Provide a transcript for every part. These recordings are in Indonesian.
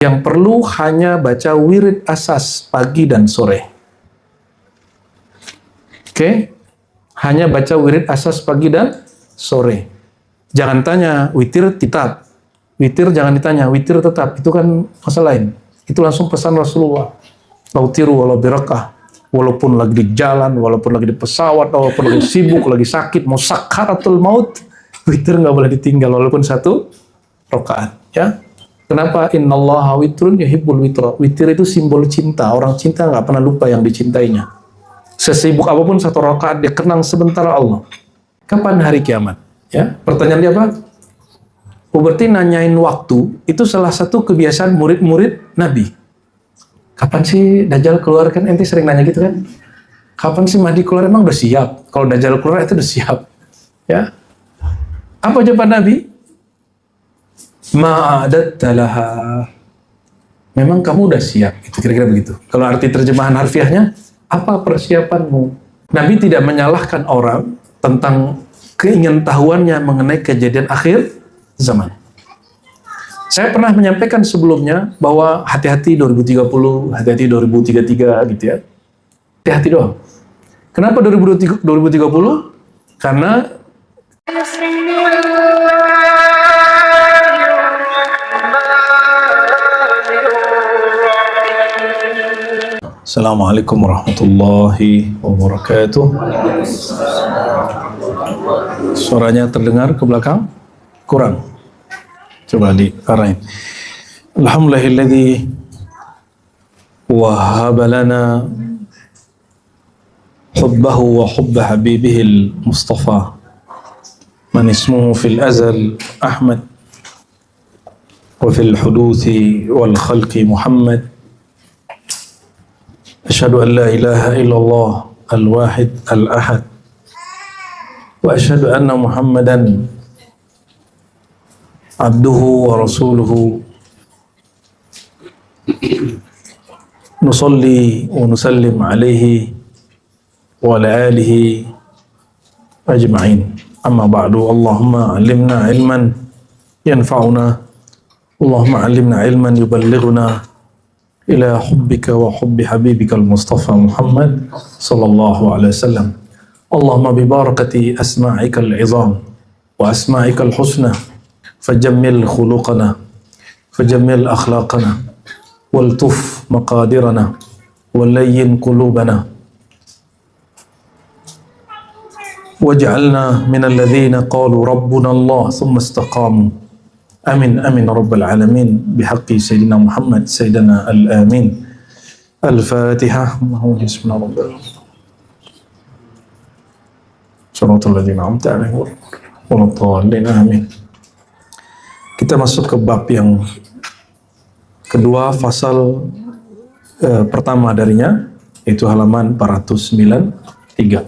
yang perlu hanya baca wirid asas pagi dan sore. Oke? Hanya baca wirid asas pagi dan sore. Jangan tanya, witir tetap. Witir jangan ditanya, witir tetap. Itu kan masalah lain. Itu langsung pesan Rasulullah. Lautiru walau birakah. Walaupun lagi di jalan, walaupun lagi di pesawat, walaupun lagi sibuk, lagi sakit, mau sakaratul maut, witir nggak boleh ditinggal walaupun 1 rakaat. Ya. Kenapa? Innallaha witrun yuhibbul witra. Witir itu simbol cinta. Orang cinta nggak pernah lupa yang dicintainya. Sesibuk apapun 1 rakaat dia kenang sebentar Allah. Kapan hari kiamat? Ya, pertanyaan dia apa? Oh, berarti nanyain waktu itu salah satu kebiasaan murid-murid Nabi. Kapan sih Dajjal keluar, kan ente sering nanya gitu kan? Kapan sih Mahdi keluar? Emang udah siap? Kalau Dajjal keluar itu udah siap. Ya. Apa jawaban Nabi? Ma'adattalaha. Memang kamu udah siap. Itu kira-kira begitu. Kalau arti terjemahan harfiahnya, apa persiapanmu? Nabi tidak menyalahkan orang tentang keingintahuannya mengenai kejadian akhir zaman. Saya pernah menyampaikan sebelumnya bahwa hati-hati 2030, hati-hati 2033 gitu ya. Hati-hati doang. Kenapa 2030? Karena Assalamualaikum warahmatullahi wabarakatuh. Suaranya terdengar ke belakang? Kurang. Coba diarahin. Alhamdulillahilladzi wahaba lana hubbahu wa hubba habibihil Mustafa man ismuhu fil azal Ahmad wa fil huduthi wal khalqi Muhammad. Asyhadu an la ilaha illallah al-wahid al-ahad wa asyhadu anna Muhammadan abduhu wa rasuluhu. Nusalli wa nusallim alaihi wa ala alihi ajma'in. Amma ba'du. Allahumma alimna ilman yanfa'una. Allahumma alimna ilman yuballighuna ila hubbika wa hubbi habibika al-Mustafa Muhammad sallallahu alaihi wasallam. Allahumma bi barakati asma'ika al-'izam wa asma'ika al-husna فجمل خلقنا فجمل أخلاقنا والطف مقادرنا ولين قلوبنا واجعلنا من الذين قالوا ربنا الله ثم استقاموا آمين آمين رب العالمين بحق سيدنا محمد سيدنا الآمين. الفاتحة. بسم الله الرحمن الرحيم. صراط الذين أنعمت عليهم ولا الضالين آمين. Kita masuk ke bab yang kedua, fasal pertama darinya, itu halaman 493.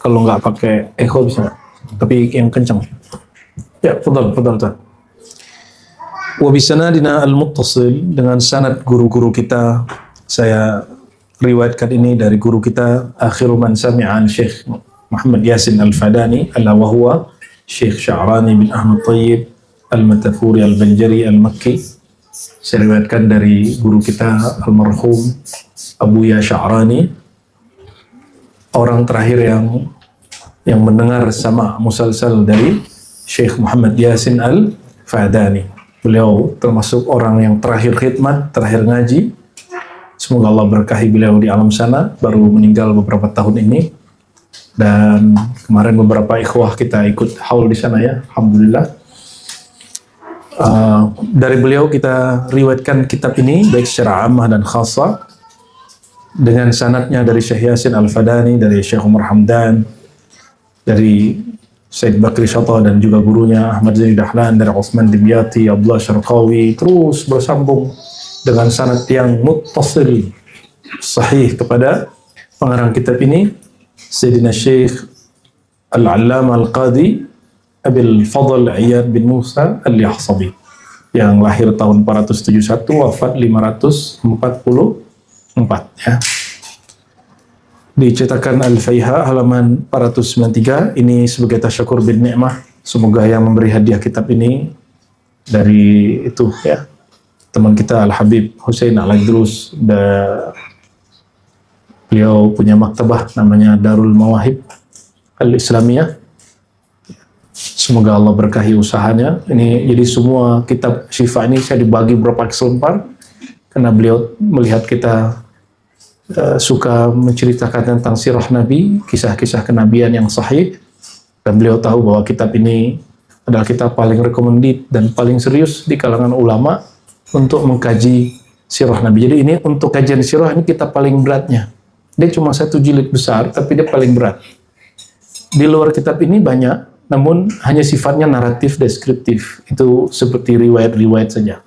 Kalau nggak pakai echo bisa, tapi yang kencang. Ya, fadal. Wa bisanadina al-muttasil, dengan sanad guru-guru kita. Saya riwayatkan ini dari guru kita, akhiru man sami'an Syekh Muhammad Yasin Al-Fadani, ala wa huwa Syekh Sya'rani bin Ahmad Tayyib Al-Matafuri Al-Banjari Al-Makki. Saya riwayatkan dari guru kita almarhum Abuya Sya'rani, orang terakhir yang mendengar sama musalsal dari Syekh Muhammad Yasin Al-Fadani. Beliau termasuk orang yang terakhir khidmat, terakhir ngaji. Semoga Allah berkahi beliau di alam sana, baru meninggal beberapa tahun ini. Dan kemarin beberapa ikhwah kita ikut haul di sana ya, alhamdulillah. Dari beliau kita riwayatkan kitab ini baik secara ammah dan khassa, dengan sanadnya dari Syekh Yasin Al-Fadani, dari Syekh Umar Hamdan, dari Syed Bakri Syata dan juga gurunya Ahmad Zaini Dahlan, dari Utsman Dimyati, Abdullah Syarqawi, terus bersambung dengan sanad yang muttasil sahih kepada pengarang kitab ini, Sayyidina Syekh Al-Allama Al-Qadi Abil Fadl Iyad bin Musa Al-Yahsabi, yang lahir tahun 471, wafat 544 ya. Dicetakan Al-Faiha halaman 493. Ini sebagai tasyakur bin ni'mah. Semoga yang memberi hadiah kitab ini dari itu ya, teman kita Al Habib Hussein Al Idrus, beliau punya maktabah namanya Darul Mawahib Al Islamiyah. Semoga Allah berkahi usahanya. Ini jadi semua kitab Syifa ini saya dibagi berapa kesempatan karena beliau melihat kita suka menceritakan tentang sirah Nabi, kisah-kisah kenabian yang sahih, dan beliau tahu bahwa kitab ini adalah kitab paling recommended dan paling serius di kalangan ulama untuk mengkaji sirah Nabi. Jadi ini untuk kajian sirah ini kitab paling beratnya. Dia cuma 1 jilid besar, tapi dia paling berat. Di luar kitab ini banyak, namun hanya sifatnya naratif deskriptif. Itu seperti riwayat-riwayat saja.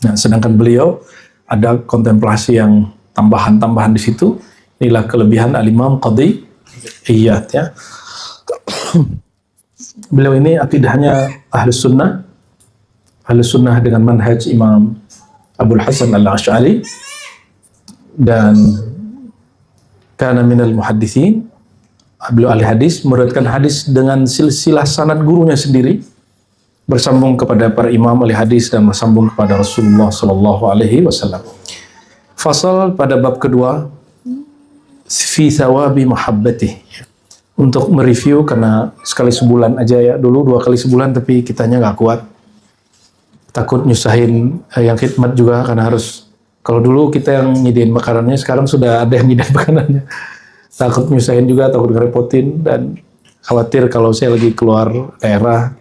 Nah, sedangkan beliau ada kontemplasi yang tambahan-tambahan di situ. Inilah kelebihan Al-Imam Qadhi Iyad ya. Beliau ini akidahnya Ahlus Sunnah. Ahlus Sunnah dengan manhaj Imam Abul Hasan Al-Asy'ari, dan kana minal muhadditsin. Beliau ahli hadis, meriwayatkan hadis dengan silsilah sanad gurunya sendiri, bersambung kepada para imam ahli hadis dan bersambung kepada Rasulullah sallallahu alaihi wasallam. Fasal pada bab kedua, fi thawabi mahabbatih. Untuk mereview, karena sekali sebulan aja ya, dulu 2 kali sebulan tapi kitanya nggak kuat. Takut nyusahin yang khidmat juga, karena harus, kalau dulu kita yang nyediain makanannya, sekarang sudah ada yang nyediain makanannya. Takut nyusahin juga, takut ngerepotin, dan khawatir kalau saya lagi keluar daerah,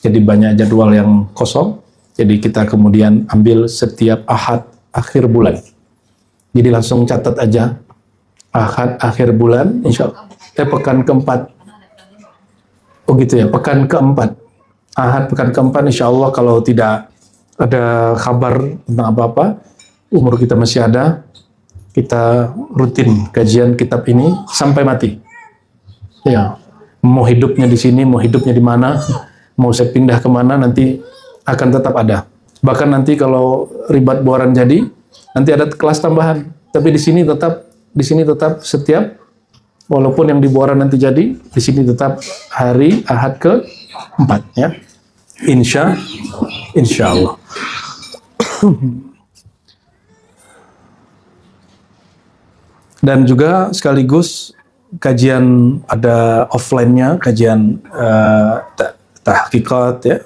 jadi banyak jadwal yang kosong. Jadi kita kemudian ambil setiap Ahad akhir bulan. Jadi langsung catat aja, Ahad akhir bulan, insya Allah. Pekan keempat. Oh gitu ya, pekan keempat. Ahad pekan keempat, insya Allah kalau tidak ada kabar tentang apa-apa, umur kita masih ada, kita rutin kajian kitab ini sampai mati. Ya, mau hidupnya di sini, mau hidupnya di mana, mau saya pindah kemana, nanti akan tetap ada. Bahkan nanti kalau ribat buaran jadi, nanti ada kelas tambahan. Tapi di sini tetap setiap, walaupun yang di buaran nanti jadi, di sini tetap hari Ahad ke-4 ya. Insya Allah. Dan juga sekaligus kajian ada offline-nya, kajian tahqiqat ya,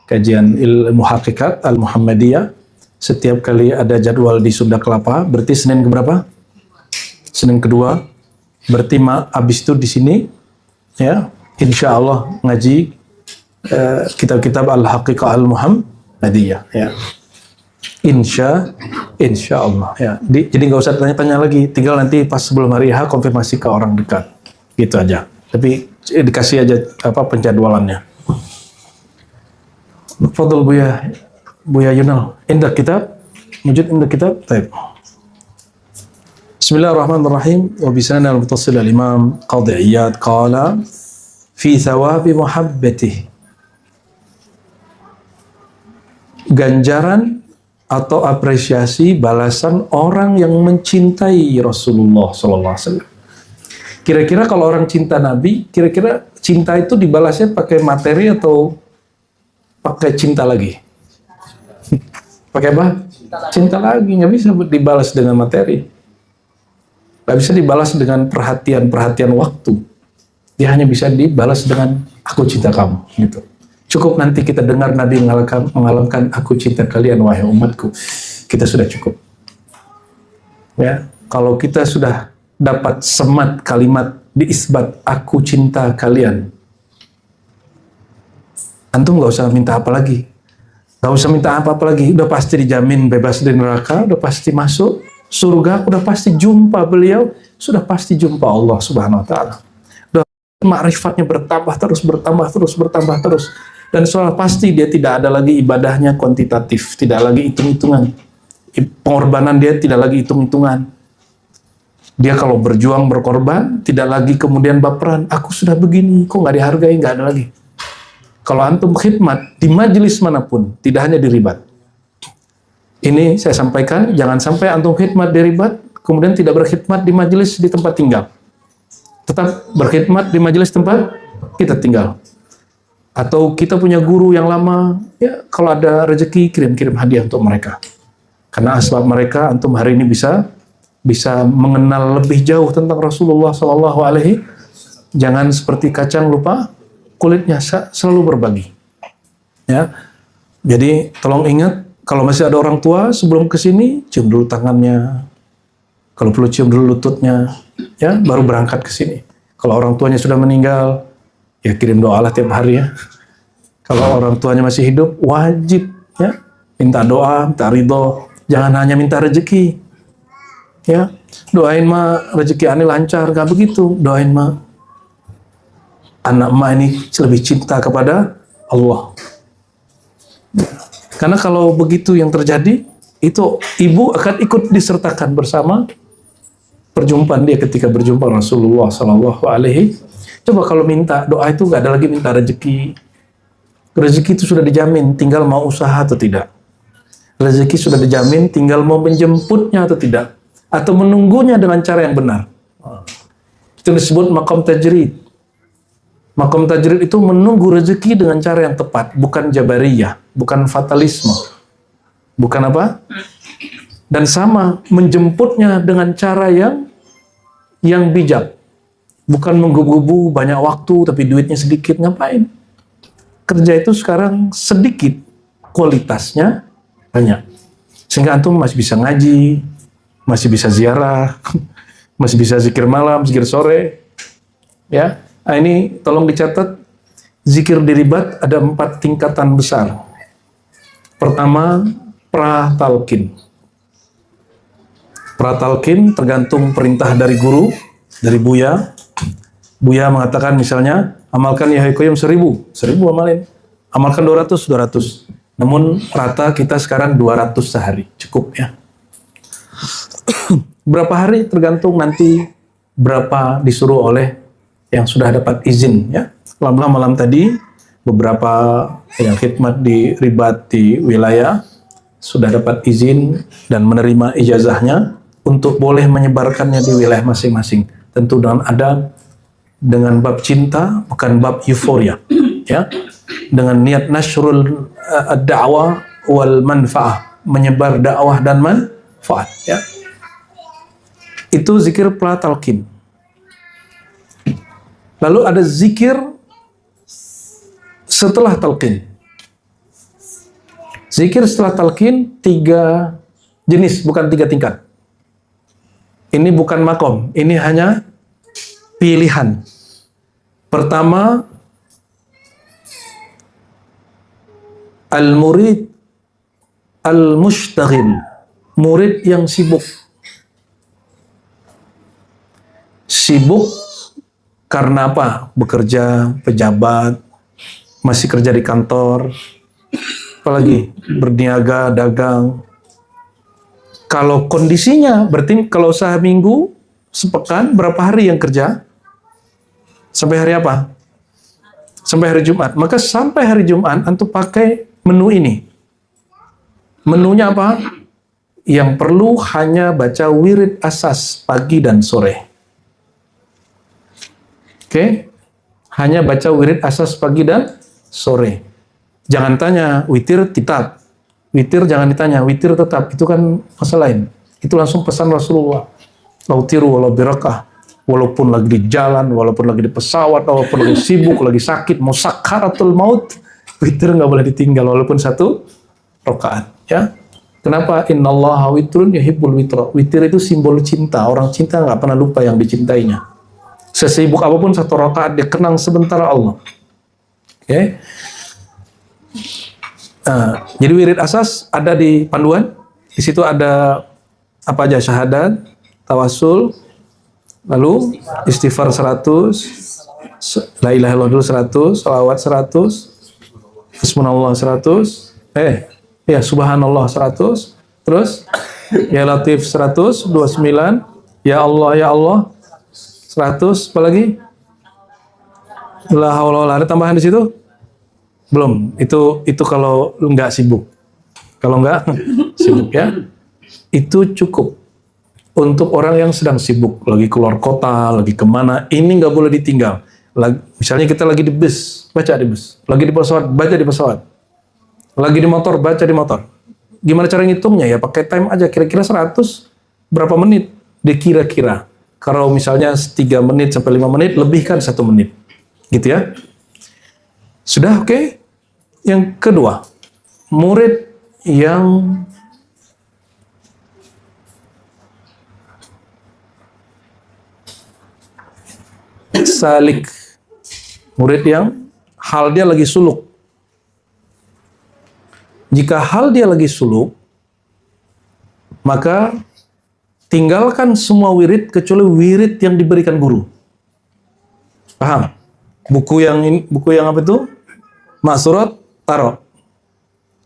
kajian ilmu hakikat Al-Muhammadiyah. Setiap kali ada jadwal di Sunda Kelapa, berarti Senin keberapa? Senin kedua. Berarti habis itu di sini ya, insya Allah ngaji kitab-kitab Al-Haqiqah Al-Muhammadiyah ya. Insya Allah ya. Jadi nggak usah tanya-tanya lagi, tinggal nanti pas sebelum hari H konfirmasi ke orang dekat, gitu aja. Tapi dikasih aja penjadwalannya. Fadl Buya Yunal, indah kitab, wujud indah kitab. Baik. Bismillahirrahmanirrahim. Wa bisana al-muttasil al-Imam Qadhi Iyad qala fi thawabi muhabbatih. Ganjaran atau apresiasi balasan orang yang mencintai Rasulullah sallallahu alaihi wasallam. Kira-kira kalau orang cinta Nabi, kira-kira cinta itu dibalasnya pakai materi atau pakai cinta lagi? Pakai apa? Cinta lagi, nggak bisa dibalas dengan materi. Nggak bisa dibalas dengan perhatian waktu. Dia hanya bisa dibalas dengan aku cinta kamu, gitu. Cukup nanti kita dengar Nabi mengalamkan aku cinta kalian wahai umatku, kita sudah cukup. Ya, kalau kita sudah dapat semat kalimat diisbat aku cinta kalian, antum nggak usah minta apa lagi, nggak usah minta apa-apa lagi, udah pasti dijamin bebas dari neraka, udah pasti masuk surga, udah pasti jumpa beliau, sudah pasti jumpa Allah Subhanahu Wa Taala. Udah ma'rifatnya bertambah terus. Dan soal pasti dia tidak ada lagi ibadahnya kuantitatif, tidak lagi hitung-hitungan. Pengorbanan dia tidak lagi hitung-hitungan. Dia kalau berjuang berkorban, tidak lagi kemudian baperan. Aku sudah begini, kok nggak dihargai, nggak ada lagi. Kalau antum khidmat di majelis manapun, tidak hanya di ribat. Ini saya sampaikan, jangan sampai antum khidmat di ribat, kemudian tidak berkhidmat di majelis di tempat tinggal. Tetap berkhidmat di majelis tempat kita tinggal. Atau kita punya guru yang lama, ya kalau ada rezeki kirim-kirim hadiah untuk mereka. Karena asbab mereka antum hari ini bisa mengenal lebih jauh tentang Rasulullah Sallallahu Alaihi. Jangan seperti kacang lupa kulitnya, selalu berbagi. Ya, jadi tolong ingat kalau masih ada orang tua sebelum kesini cium dulu tangannya, kalau perlu cium dulu lututnya, ya baru berangkat ke sini. Kalau orang tuanya sudah meninggal, ya kirim doa lah tiap hari ya. Kalau orang tuanya masih hidup, wajib ya minta doa, minta ridho. Jangan hanya minta rezeki. Ya, doain mah rezeki aneh lancar, gak begitu. Doain mah anak mah ini lebih cinta kepada Allah. Karena kalau begitu yang terjadi, itu ibu akan ikut disertakan bersama perjumpaan dia ketika berjumpa Rasulullah Sallallahu Alaihi. Coba kalau minta doa itu gak ada lagi minta rezeki. Rezeki itu sudah dijamin, tinggal mau usaha atau tidak. Rezeki sudah dijamin, tinggal mau menjemputnya atau tidak, atau menunggunya dengan cara yang benar. Itu disebut maqam tajrid. Maqam tajrid itu menunggu rezeki dengan cara yang tepat, bukan jabariyah, bukan fatalisme. Bukan apa? Dan sama, menjemputnya dengan cara yang bijak. Bukan menggebu-gebu banyak waktu tapi duitnya sedikit, ngapain? Kerja itu sekarang sedikit, kualitasnya banyak. Sehingga antum masih bisa ngaji, masih bisa ziarah, masih bisa zikir malam, zikir sore. Ya, nah ini tolong dicatat, zikir diribat ada 4 tingkatan besar. Pertama, pratalkin. Pratalkin tergantung perintah dari guru, dari Buya. Buya mengatakan misalnya, amalkan ya Qayyum 1000 amalin. Amalkan 200. Namun rata kita sekarang 200 sehari, cukup ya. Berapa hari tergantung nanti berapa disuruh oleh yang sudah dapat izin ya. Alhamdulillah malam tadi beberapa yang khidmat di ribat di wilayah sudah dapat izin dan menerima ijazahnya untuk boleh menyebarkannya di wilayah masing-masing. Tentu dengan adab, dengan bab cinta, bukan bab euforia ya. Dengan niat nasrul ad-da'wah wal manfa'ah, menyebar dakwah dan manfaat ya. Itu zikir pratalkin. Lalu ada zikir setelah talqin. Zikir setelah talqin 3 jenis, bukan 3 tingkat. Ini bukan makom, ini hanya pilihan. Pertama, al-murid al-mushtaghil, murid yang sibuk. Sibuk karena apa? Bekerja, pejabat, masih kerja di kantor, apalagi berniaga, dagang. Kalau kondisinya, berarti kalau seminggu, sepekan, berapa hari yang kerja? Sampai hari apa? Sampai hari Jumat. Maka sampai hari Jumat, antum pakai menu ini. Menunya apa? Yang perlu hanya baca wirid asas pagi dan sore. Oke? Hanya baca wirid asas pagi dan sore. Jangan tanya, witir tetap. Witir jangan ditanya, witir tetap. Itu kan masalah lain. Itu langsung pesan Rasulullah. Lautiru walau birakah. Walaupun lagi di jalan, walaupun lagi di pesawat, walaupun lagi sibuk, lagi sakit, mau sakaratul maut, witir nggak boleh ditinggal walaupun 1 rakaat. Ya, kenapa? Innallaha witrun yuhibbul witra. Witir itu simbol cinta. Orang cinta nggak pernah lupa yang dicintainya. Sesibuk apapun 1 rakaat dia kenang sebentar Allah. Oke. Nah, jadi wirid asas ada di panduan. Di situ ada apa aja? Syahadat, tawasul, lalu istighfar 100, la ilaha illallah dulu 100, salawat 100, hasbunallah 100, ya subhanallah 100, terus ya latif 100, 29, ya Allah 100, apa lagi? La haula wala, ada tambahan di situ? Belum. Itu kalau nggak sibuk. Kalau nggak sibuk ya, itu cukup. Untuk orang yang sedang sibuk, lagi keluar kota, lagi kemana, ini nggak boleh ditinggal. Misalnya kita lagi di bus, baca di bus. Lagi di pesawat, baca di pesawat. Lagi di motor, baca di motor. Gimana cara ngitungnya? Ya pakai time aja. Kira-kira 100 berapa menit? Dikira-kira. Kalau misalnya 3 menit sampai 5 menit, lebihkan 1 menit. Gitu ya. Sudah oke? Yang kedua, murid yang salik. Murid yang hal dia lagi suluk. Jika hal dia lagi suluk, maka tinggalkan semua wirid kecuali wirid yang diberikan guru. Paham? Buku yang apa itu? Maksurat, taruh.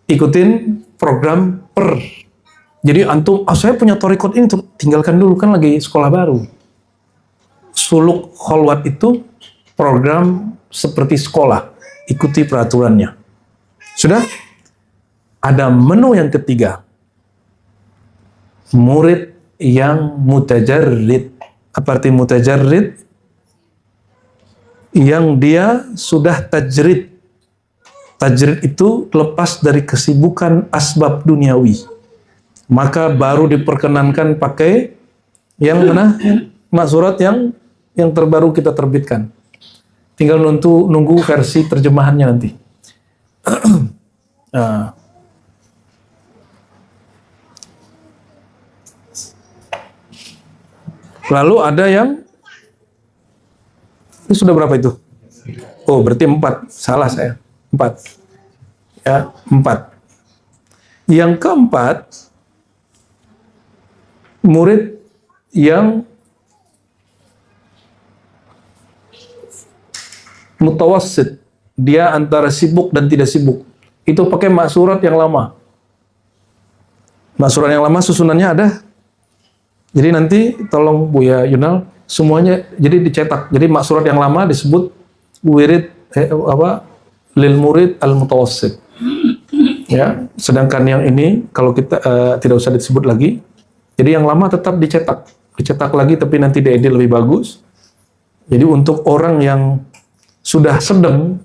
Ikutin program per. Jadi antum, saya punya torikot ini, tinggalkan dulu, kan lagi sekolah baru. Suluk kholwat itu program seperti sekolah. Ikuti peraturannya. Sudah? Ada menu yang ketiga. Murid yang mutajarrid. Apa arti mutajarrid? Yang dia sudah tajrid. Tajrid itu lepas dari kesibukan asbab duniawi. Maka baru diperkenankan pakai yang mana? Maksurat yang terbaru kita terbitkan. Tinggal nunggu versi terjemahannya nanti. Lalu ada yang ini sudah berapa itu? Oh, berarti 4. Salah saya. 4. Ya, 4. Yang keempat, murid yang mutawassit. Dia antara sibuk dan tidak sibuk. Itu pakai maksurat yang lama. Maksurat yang lama susunannya ada. Jadi nanti tolong Buya Yunal semuanya jadi dicetak. Jadi maksurat yang lama disebut wirid lil murid al mutawassit. Ya, sedangkan yang ini kalau kita tidak usah disebut lagi. Jadi yang lama tetap dicetak lagi tapi nanti diedit lebih bagus. Jadi untuk orang yang sudah sedang,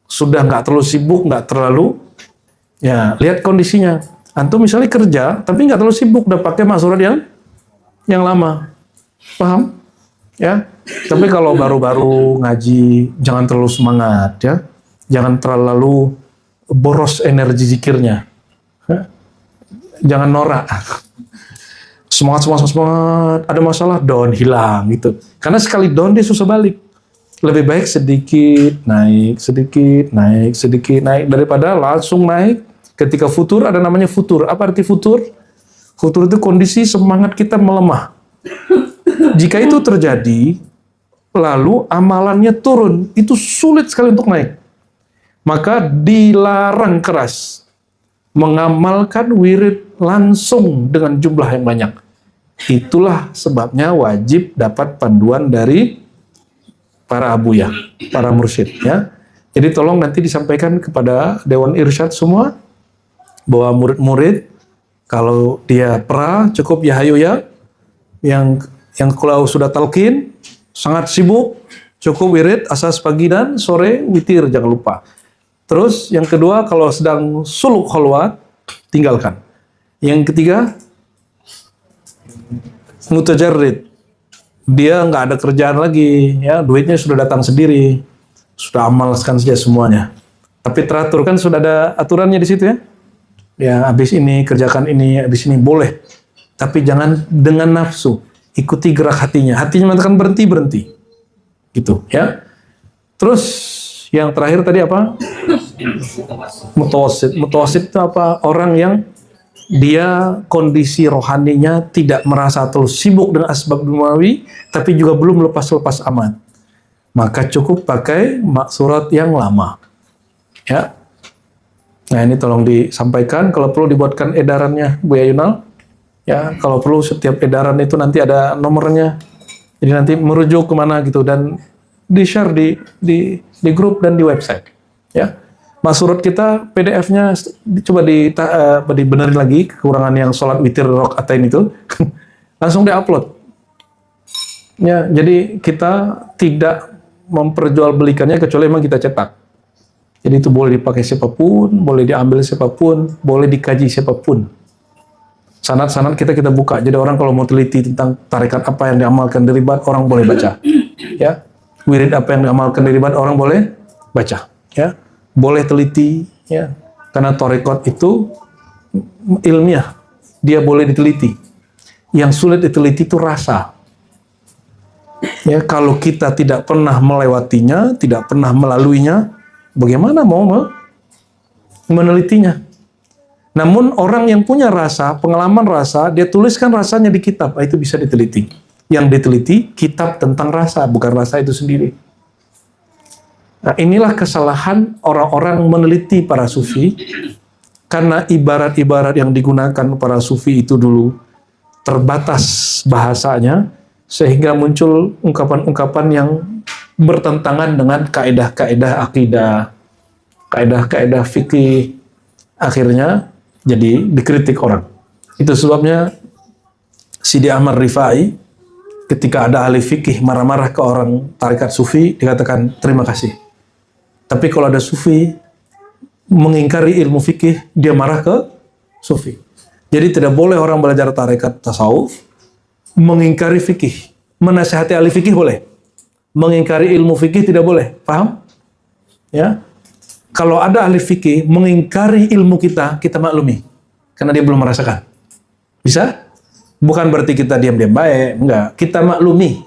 sudah nggak terlalu sibuk, nggak terlalu, ya lihat kondisinya. Antum misalnya kerja tapi nggak terlalu sibuk, udah pakai maksurat yang lama, paham? Ya, tapi kalau baru-baru ngaji, jangan terlalu semangat, ya, jangan terlalu boros energi zikirnya, ya? Jangan norak, semangat, ada masalah, down, hilang, gitu. Karena sekali down dia susah balik. Lebih baik sedikit naik, daripada langsung naik. Ketika futur, ada namanya futur. Apa arti futur? Futur itu kondisi semangat kita melemah. Jika itu terjadi, lalu amalannya turun, itu sulit sekali untuk naik. Maka dilarang keras mengamalkan wirid langsung dengan jumlah yang banyak. Itulah sebabnya wajib dapat panduan dari para abuya, para mursyid. Ya. Jadi tolong nanti disampaikan kepada Dewan Irsyad semua, bahwa murid-murid kalau dia cukup ya hayu ya, yang kalau sudah talqin sangat sibuk, cukup wirid asas pagi dan sore, witir jangan lupa. Terus yang kedua kalau sedang suluk kholwat tinggalkan. Yang ketiga mutajarrid, dia nggak ada kerjaan lagi, ya duitnya sudah datang sendiri, sudah amalkan saja semuanya. Tapi teratur kan sudah ada aturannya di situ ya. Ya, habis ini kerjakan ini, habis ini boleh. Tapi jangan dengan nafsu. Ikuti gerak hatinya. Hatinya mengatakan berhenti. Gitu, ya. Terus yang terakhir tadi apa? Mutawassit. Mutawassit itu apa? Orang yang dia kondisi rohaninya tidak merasa terlalu sibuk dengan asbab dumawi, tapi juga belum lepas-lepas amat. Maka cukup pakai maksurat yang lama. Ya. Nah ini tolong disampaikan, kalau perlu dibuatkan edarannya Buya Yunal. Ya, kalau perlu setiap edaran itu nanti ada nomornya. Jadi nanti merujuk kemana gitu dan di-share di grup dan di website. Ya. Maksurat kita PDF-nya coba dibenerin lagi kekurangan yang sholat witir rokaatain itu. Langsung di-upload. Ya, jadi kita tidak memperjualbelikannya kecuali memang kita cetak. Jadi itu boleh dipakai siapapun, boleh diambil siapapun, boleh dikaji siapapun. Sanad-sanad kita buka. Jadi orang kalau mau teliti tentang tarekat apa yang diamalkan di Ribat, orang boleh baca. Ya, wirid apa yang diamalkan di Ribat, orang boleh baca. Ya, boleh teliti. Ya, karena tarekat itu ilmiah, dia boleh diteliti. Yang sulit diteliti itu rasa. Ya, kalau kita tidak pernah melewatinya, tidak pernah melaluinya, bagaimana mau menelitinya? Namun orang yang punya rasa, pengalaman rasa, dia tuliskan rasanya di kitab, itu bisa diteliti. Yang diteliti kitab tentang rasa, bukan rasa itu sendiri. Nah, inilah kesalahan orang-orang meneliti para sufi, karena ibarat-ibarat yang digunakan para sufi itu dulu terbatas bahasanya, sehingga muncul ungkapan-ungkapan yang bertentangan dengan kaedah-kaedah akidah, kaedah-kaedah fikih, akhirnya jadi dikritik orang. Itu sebabnya Sidi Ahmad Rifai ketika ada ahli fikih marah-marah ke orang tarekat sufi, dikatakan terima kasih. Tapi kalau ada sufi mengingkari ilmu fikih, dia marah ke sufi. Jadi tidak boleh orang belajar tarekat tasawuf mengingkari fikih. Menasihati ahli fikih boleh, mengingkari ilmu fikih tidak boleh. Paham? Ya. Kalau ada ahli fikih mengingkari ilmu kita, kita maklumi. Karena dia belum merasakan. Bisa? Bukan berarti kita diam-diam baik. Enggak. Kita maklumi.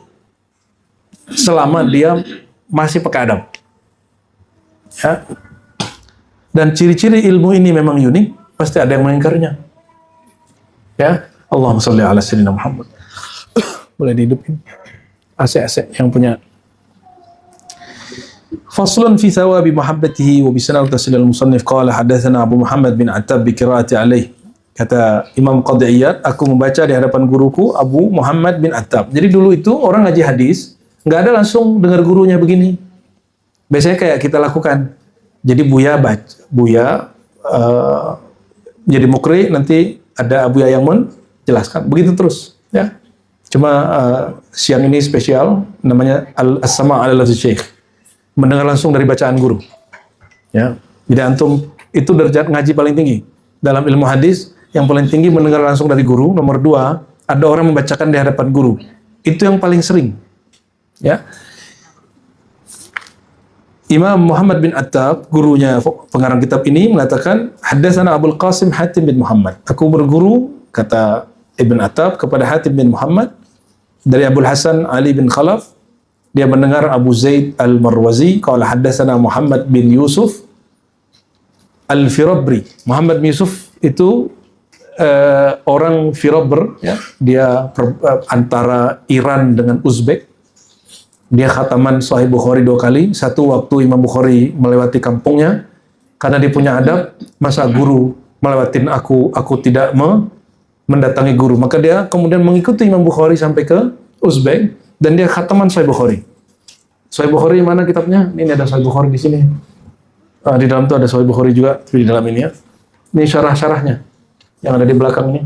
Selama dia masih pakai adab. Ya. Dan ciri-ciri ilmu ini memang unik. Pasti ada yang mengingkarinya. Ya. Allahumma sholli ala sayyidina Muhammad. Boleh dihidupin. AC yang punya. Faslun fi thawabi muhabbatihi wa bi sanad tasil al-musannif qala hadatsana Abu Muhammad bin Attab bi qiraati alaih. Kata Imam Qadhi Iyad, aku membaca di hadapan guruku Abu Muhammad bin Attab. Jadi dulu itu orang ngaji hadis, nggak ada langsung dengar gurunya begini. Biasanya kayak kita lakukan. Jadi Buya jadi mukri, nanti ada Abuya yang menjelaskan. Begitu terus, ya. Cuma siang ini spesial, namanya As-Sama' ala lafzi Syekh. Mendengar langsung dari bacaan guru. Ya. Jadi antum itu derajat ngaji paling tinggi. Dalam ilmu hadis, yang paling tinggi mendengar langsung dari guru. Nomor 2, ada orang membacakan di hadapan guru. Itu yang paling sering. Ya. Imam Muhammad bin Attab, gurunya pengarang kitab ini, mengatakan, Haddatsana Abul Qasim Hatim bin Muhammad. Aku berguru, kata Ibn Attab, kepada Hatim bin Muhammad, dari Abul Hasan Ali bin Khalaf. Dia mendengar Abu Zaid al-Marwazi, qala haddatsana Muhammad bin Yusuf al-Firabri. Muhammad bin Yusuf itu orang Firabr, ya. Dia antara Iran dengan Uzbek. Dia khataman Sahih Bukhari 2 kali. Satu waktu Imam Bukhari melewati kampungnya, karena dia punya adab, masa guru melewatin aku tidak mendatangi guru. Maka dia kemudian mengikuti Imam Bukhari sampai ke Uzbek, dan dia khataman Sahih Bukhari. Sahih Bukhari mana kitabnya? Ini ada Sahih Bukhari di sini. Di dalam itu ada Sahih Bukhari juga, di dalam ini ya. Ini syarah-syarahnya yang ada di belakang ini.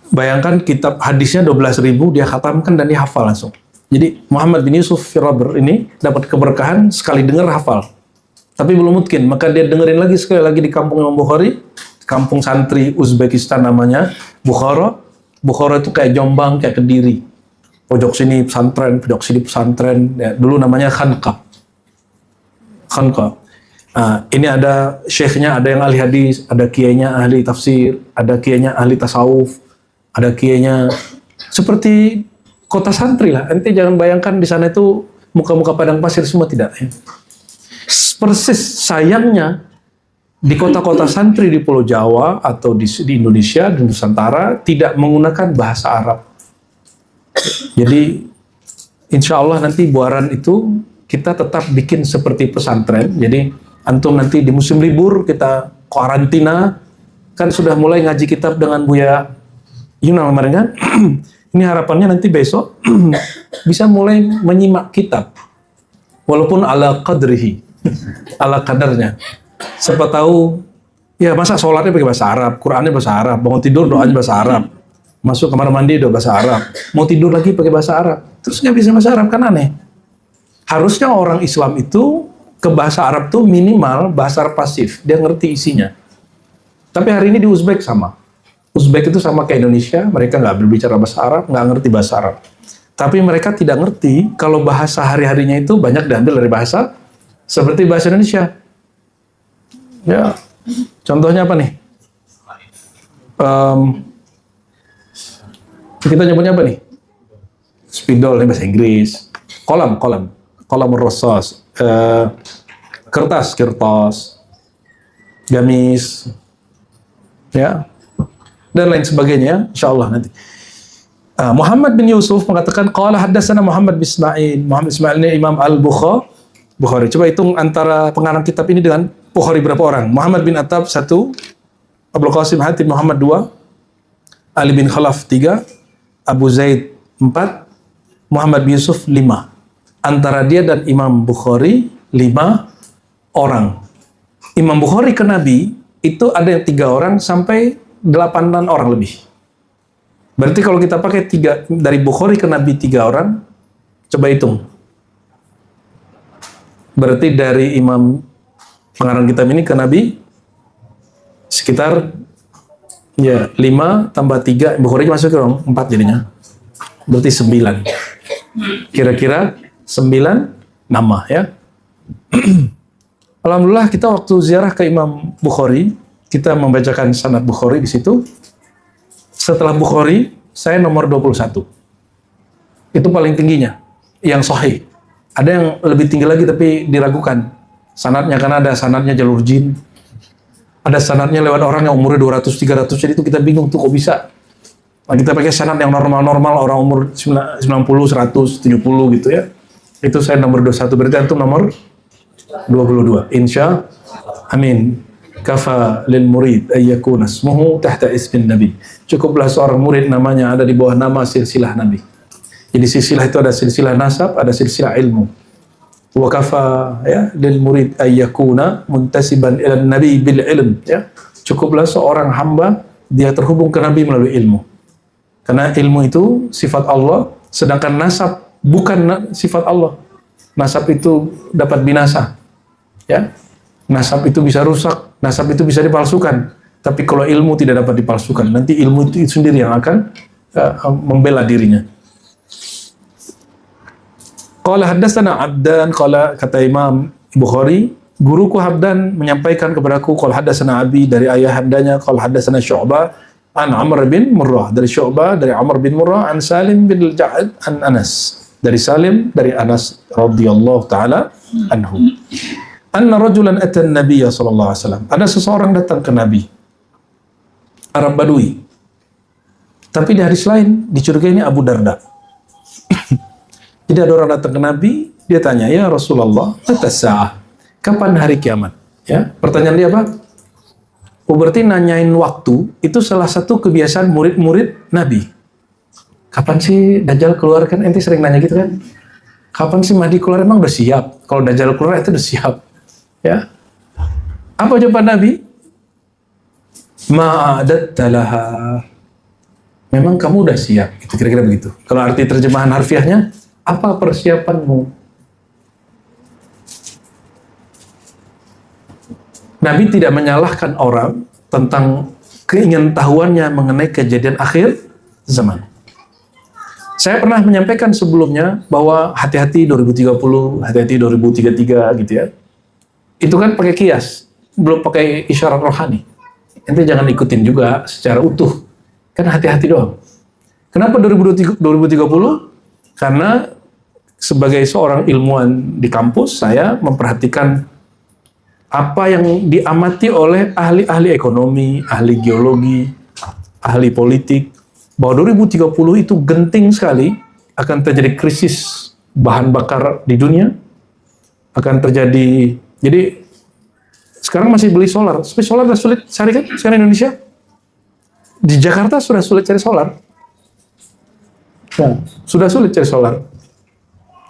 Bayangkan kitab hadisnya 12.000, dia khatamkan dan dia hafal langsung. Jadi Muhammad bin Yusuf Firabr ini dapat keberkahan sekali dengar hafal. Tapi belum mungkin, maka dia dengerin lagi sekali lagi di kampung Imam Bukhari, kampung santri Uzbekistan namanya, Bukhara. Bukhara itu kayak Jombang, kayak Kediri. Pojok sini pesantren, pojok sini pesantren. Ya, dulu namanya Khanqah. Ini ada syekhnya, ada yang ahli hadis, ada kiainya ahli tafsir, ada kiainya ahli tasawuf, ada kiainya seperti kota santri lah. Ente jangan bayangkan di sana itu muka-muka padang pasir semua, tidak. Ya. Persis sayangnya di kota-kota santri di Pulau Jawa atau di Indonesia dan Nusantara tidak menggunakan bahasa Arab. Jadi insya Allah nanti Buaran itu kita tetap bikin seperti pesantren. Jadi antum nanti di musim libur kita karantina, kan sudah mulai ngaji kitab dengan Buya Yunal kemarin kan. Ini harapannya nanti besok bisa mulai menyimak kitab, walaupun ala qadrihi, ala kadarnya. Siapa tahu, ya masa sholatnya pakai bahasa Arab, Qurannya bahasa Arab, bangun tidur doanya bahasa Arab, masuk kamar mandi udah bahasa Arab, mau tidur lagi pakai bahasa Arab, terus nggak bisa bahasa Arab, kan aneh. Harusnya orang Islam itu ke bahasa Arab tuh minimal bahasa Arab pasif, dia ngerti isinya. Tapi hari ini di Uzbek sama. Uzbek itu sama kayak Indonesia, mereka nggak berbicara bahasa Arab, nggak ngerti bahasa Arab. Tapi mereka tidak ngerti kalau bahasa hari-harinya itu banyak diambil dari bahasa seperti bahasa Indonesia. Ya, contohnya apa nih? Kita nyebutnya apa nih? Spidol ini bahasa Inggris. Kolam rosos. Kertas, gamis, ya, dan lain sebagainya. Insya Allah nanti. Muhammad bin Yusuf mengatakan, qala haddatsana Muhammad bin Ismail. Muhammad Ismail ini Imam Al-Bukhari. Coba hitung antara pengarang kitab ini dengan Bukhari berapa orang? Muhammad bin Attab 1, Abdul Qasim Hatim Muhammad 2, Ali bin Khalaf 3, Abu Zaid 4, Muhammad bin Yusuf 5. Antara dia dan Imam Bukhari 5 orang. Imam Bukhari ke Nabi itu ada yang 3 orang sampai 8 orang lebih. Berarti kalau kita pakai 3 dari Bukhari ke Nabi 3 orang, coba hitung. Berarti dari Imam pengarang kitab ini ke Nabi sekitar ya 5 tambah 3, Bukhari masuk ke 4 jadinya. Berarti 9. Kira-kira 9 nama ya. Alhamdulillah kita waktu ziarah ke Imam Bukhari, kita membacakan sanad Bukhari di situ. Setelah Bukhari, saya nomor 21. Itu paling tingginya, yang sahih. Ada yang lebih tinggi lagi tapi diragukan. Sanadnya kan ada sanadnya jalur jin. Ada sanadnya lewat orang yang umurnya 200, 300, jadi itu kita bingung tuh kok bisa. Nah, kita pakai sanad yang normal-normal, orang umur 90, 100, 70 gitu ya. Itu saya nomor 21, berarti antum nomor 22. Insya amin. Kafa lil murid ayyakuna ismuhu tahta ismin nabi. Cukuplah seorang murid namanya ada di bawah nama silsilah nabi. Jadi silsilah itu ada silsilah nasab, ada silsilah ilmu. Wa kafa ya lil murid ayyakuna muntasiban ila nabi bil ilm ya. Cukuplah seorang hamba dia terhubung ke nabi melalui ilmu. Karena ilmu itu sifat Allah, sedangkan nasab bukan sifat Allah. Nasab itu dapat binasa. Ya. Nasab itu bisa rusak, nasab itu bisa dipalsukan. Tapi kalau ilmu tidak dapat dipalsukan, nanti ilmu itu sendiri yang akan membela dirinya. Qala haddatsana Abdan, qala kata Imam Bukhari, guruku Habdan menyampaikan kepadaku, qala haddatsana Abi dari ayah handanya, qala haddatsana Syu'bah an Amr bin Murrah, dari Syu'bah dari Amr bin Murrah, an Salim bin Ja'ad an Anas, dari Salim dari Anas radhiyallahu taala anhu. Anna rajulan atan Nabiyya sallallahu alaihi wasallam. Ada seseorang datang ke Nabi, Arab Badui. Tapi di hadis lain dicurigai ini Abu Darda. Jadi ada orang datang ke Nabi, dia tanya, "Ya Rasulullah, mata sa'ah? Kapan hari kiamat?" Ya, pertanyaan dia apa? Oh, berarti nanyain waktu itu salah satu kebiasaan murid-murid Nabi. Kapan sih Dajjal keluar, kan ente sering nanya gitu kan? Kapan sih Mahdi keluar, emang udah siap? Kalau Dajjal keluar itu udah siap. Ya. Apa jawaban Nabi? Ma'adatta laha. Memang kamu udah siap. Itu kira-kira begitu. Kalau arti terjemahan harfiahnya, apa persiapanmu? Nabi tidak menyalahkan orang tentang keingintahuannya mengenai kejadian akhir zaman. Saya pernah menyampaikan sebelumnya bahwa hati-hati 2030, hati-hati 2033 gitu ya. Itu kan pakai kias, belum pakai isyarat rohani. Ente jangan ikutin juga secara utuh. Kan hati-hati doang. Kenapa 2030? Karena sebagai seorang ilmuwan di kampus, saya memperhatikan apa yang diamati oleh ahli-ahli ekonomi, ahli geologi, ahli politik, bahwa 2030 itu genting sekali akan terjadi krisis bahan bakar di dunia, akan terjadi. Jadi sekarang masih beli solar. Solar sudah sulit cari kan sekarang Indonesia. Di Jakarta sudah sulit cari solar. Nah, sudah sulit cari solar.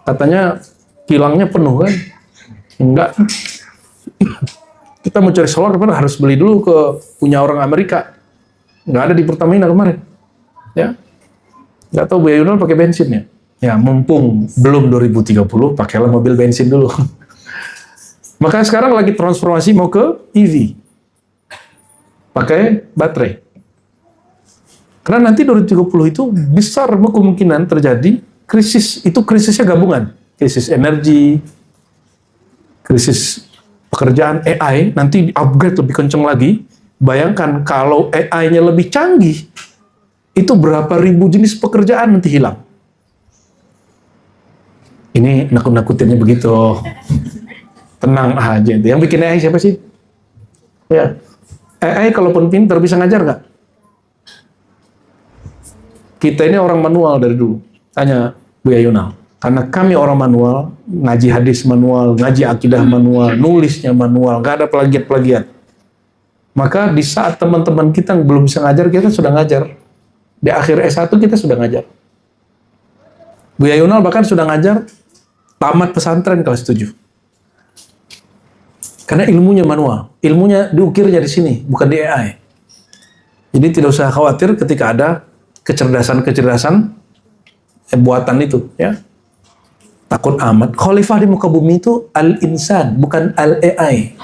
Katanya kilangnya penuh kan? Enggak. Kita mau cari solar harus beli dulu ke punya orang Amerika. Nggak ada di Pertamina kemarin. Ya. Nggak tahu Bu Yunal pakai bensin ya. Ya, mumpung belum 2030, pakailah mobil bensin dulu. Maka sekarang lagi transformasi mau ke EV. Pakai baterai. Karena nanti 2030 itu besar kemungkinan terjadi krisis. Itu krisisnya gabungan. Krisis energi, krisis pekerjaan AI, nanti di-upgrade lebih kenceng lagi. Bayangkan kalau AI-nya lebih canggih, itu berapa ribu jenis pekerjaan nanti hilang. Ini nakut-nakutinnya begitu. Tenang aja. Yang bikin AI siapa sih? Ya. AI kalaupun pintar bisa ngajar nggak? Kita ini orang manual dari dulu. Tanya Buya Yunal. Karena kami orang manual, ngaji hadis manual, ngaji akidah manual, nulisnya manual, nggak ada plagiat-plagiat. Maka di saat teman-teman kita yang belum bisa ngajar, kita sudah ngajar. Di akhir S1 kita sudah ngajar. Buya Yunal bahkan sudah ngajar tamat pesantren kelas 7. Karena ilmunya manual. Ilmunya diukirnya di sini, bukan di AI. Jadi tidak usah khawatir ketika ada kecerdasan-kecerdasan buatan itu. Ya. Takut amat. Khalifah di muka bumi itu al-insan, bukan al-AI.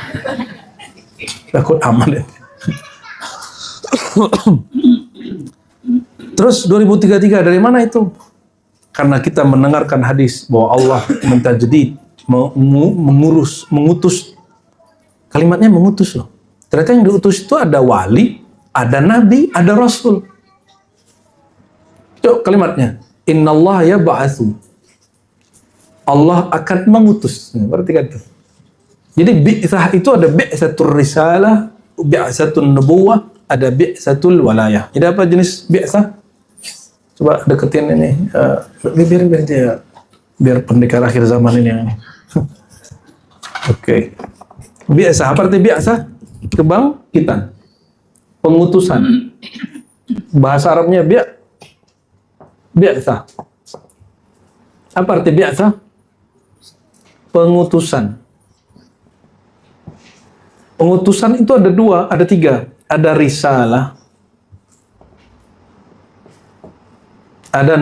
Takut amat. Ya. Terus 2033 dari mana itu? Karena kita mendengarkan hadis bahwa Allah mentajdid, mengutus. Kalimatnya mengutus loh. Ternyata yang diutus itu ada wali, ada nabi, ada rasul. Yuk kalimatnya. Innallaha yab'atsu. Allah akan mengutus. Berarti kan itu. Jadi bi'tsah itu ada bi'tsatur risalah, bi'tsatun nubuwah, ada bi'tsatul walayah. Jadi apa jenis bi'tsah? Coba deketin ini, biar dia, biar pendekar akhir zaman ini yang Oke. Biasa, apa arti biasa? Kebangkitan, pengutusan. Bahasa Arabnya biasa. Apa arti biasa? Pengutusan. Pengutusan itu ada dua, ada tiga. Ada risalah, ada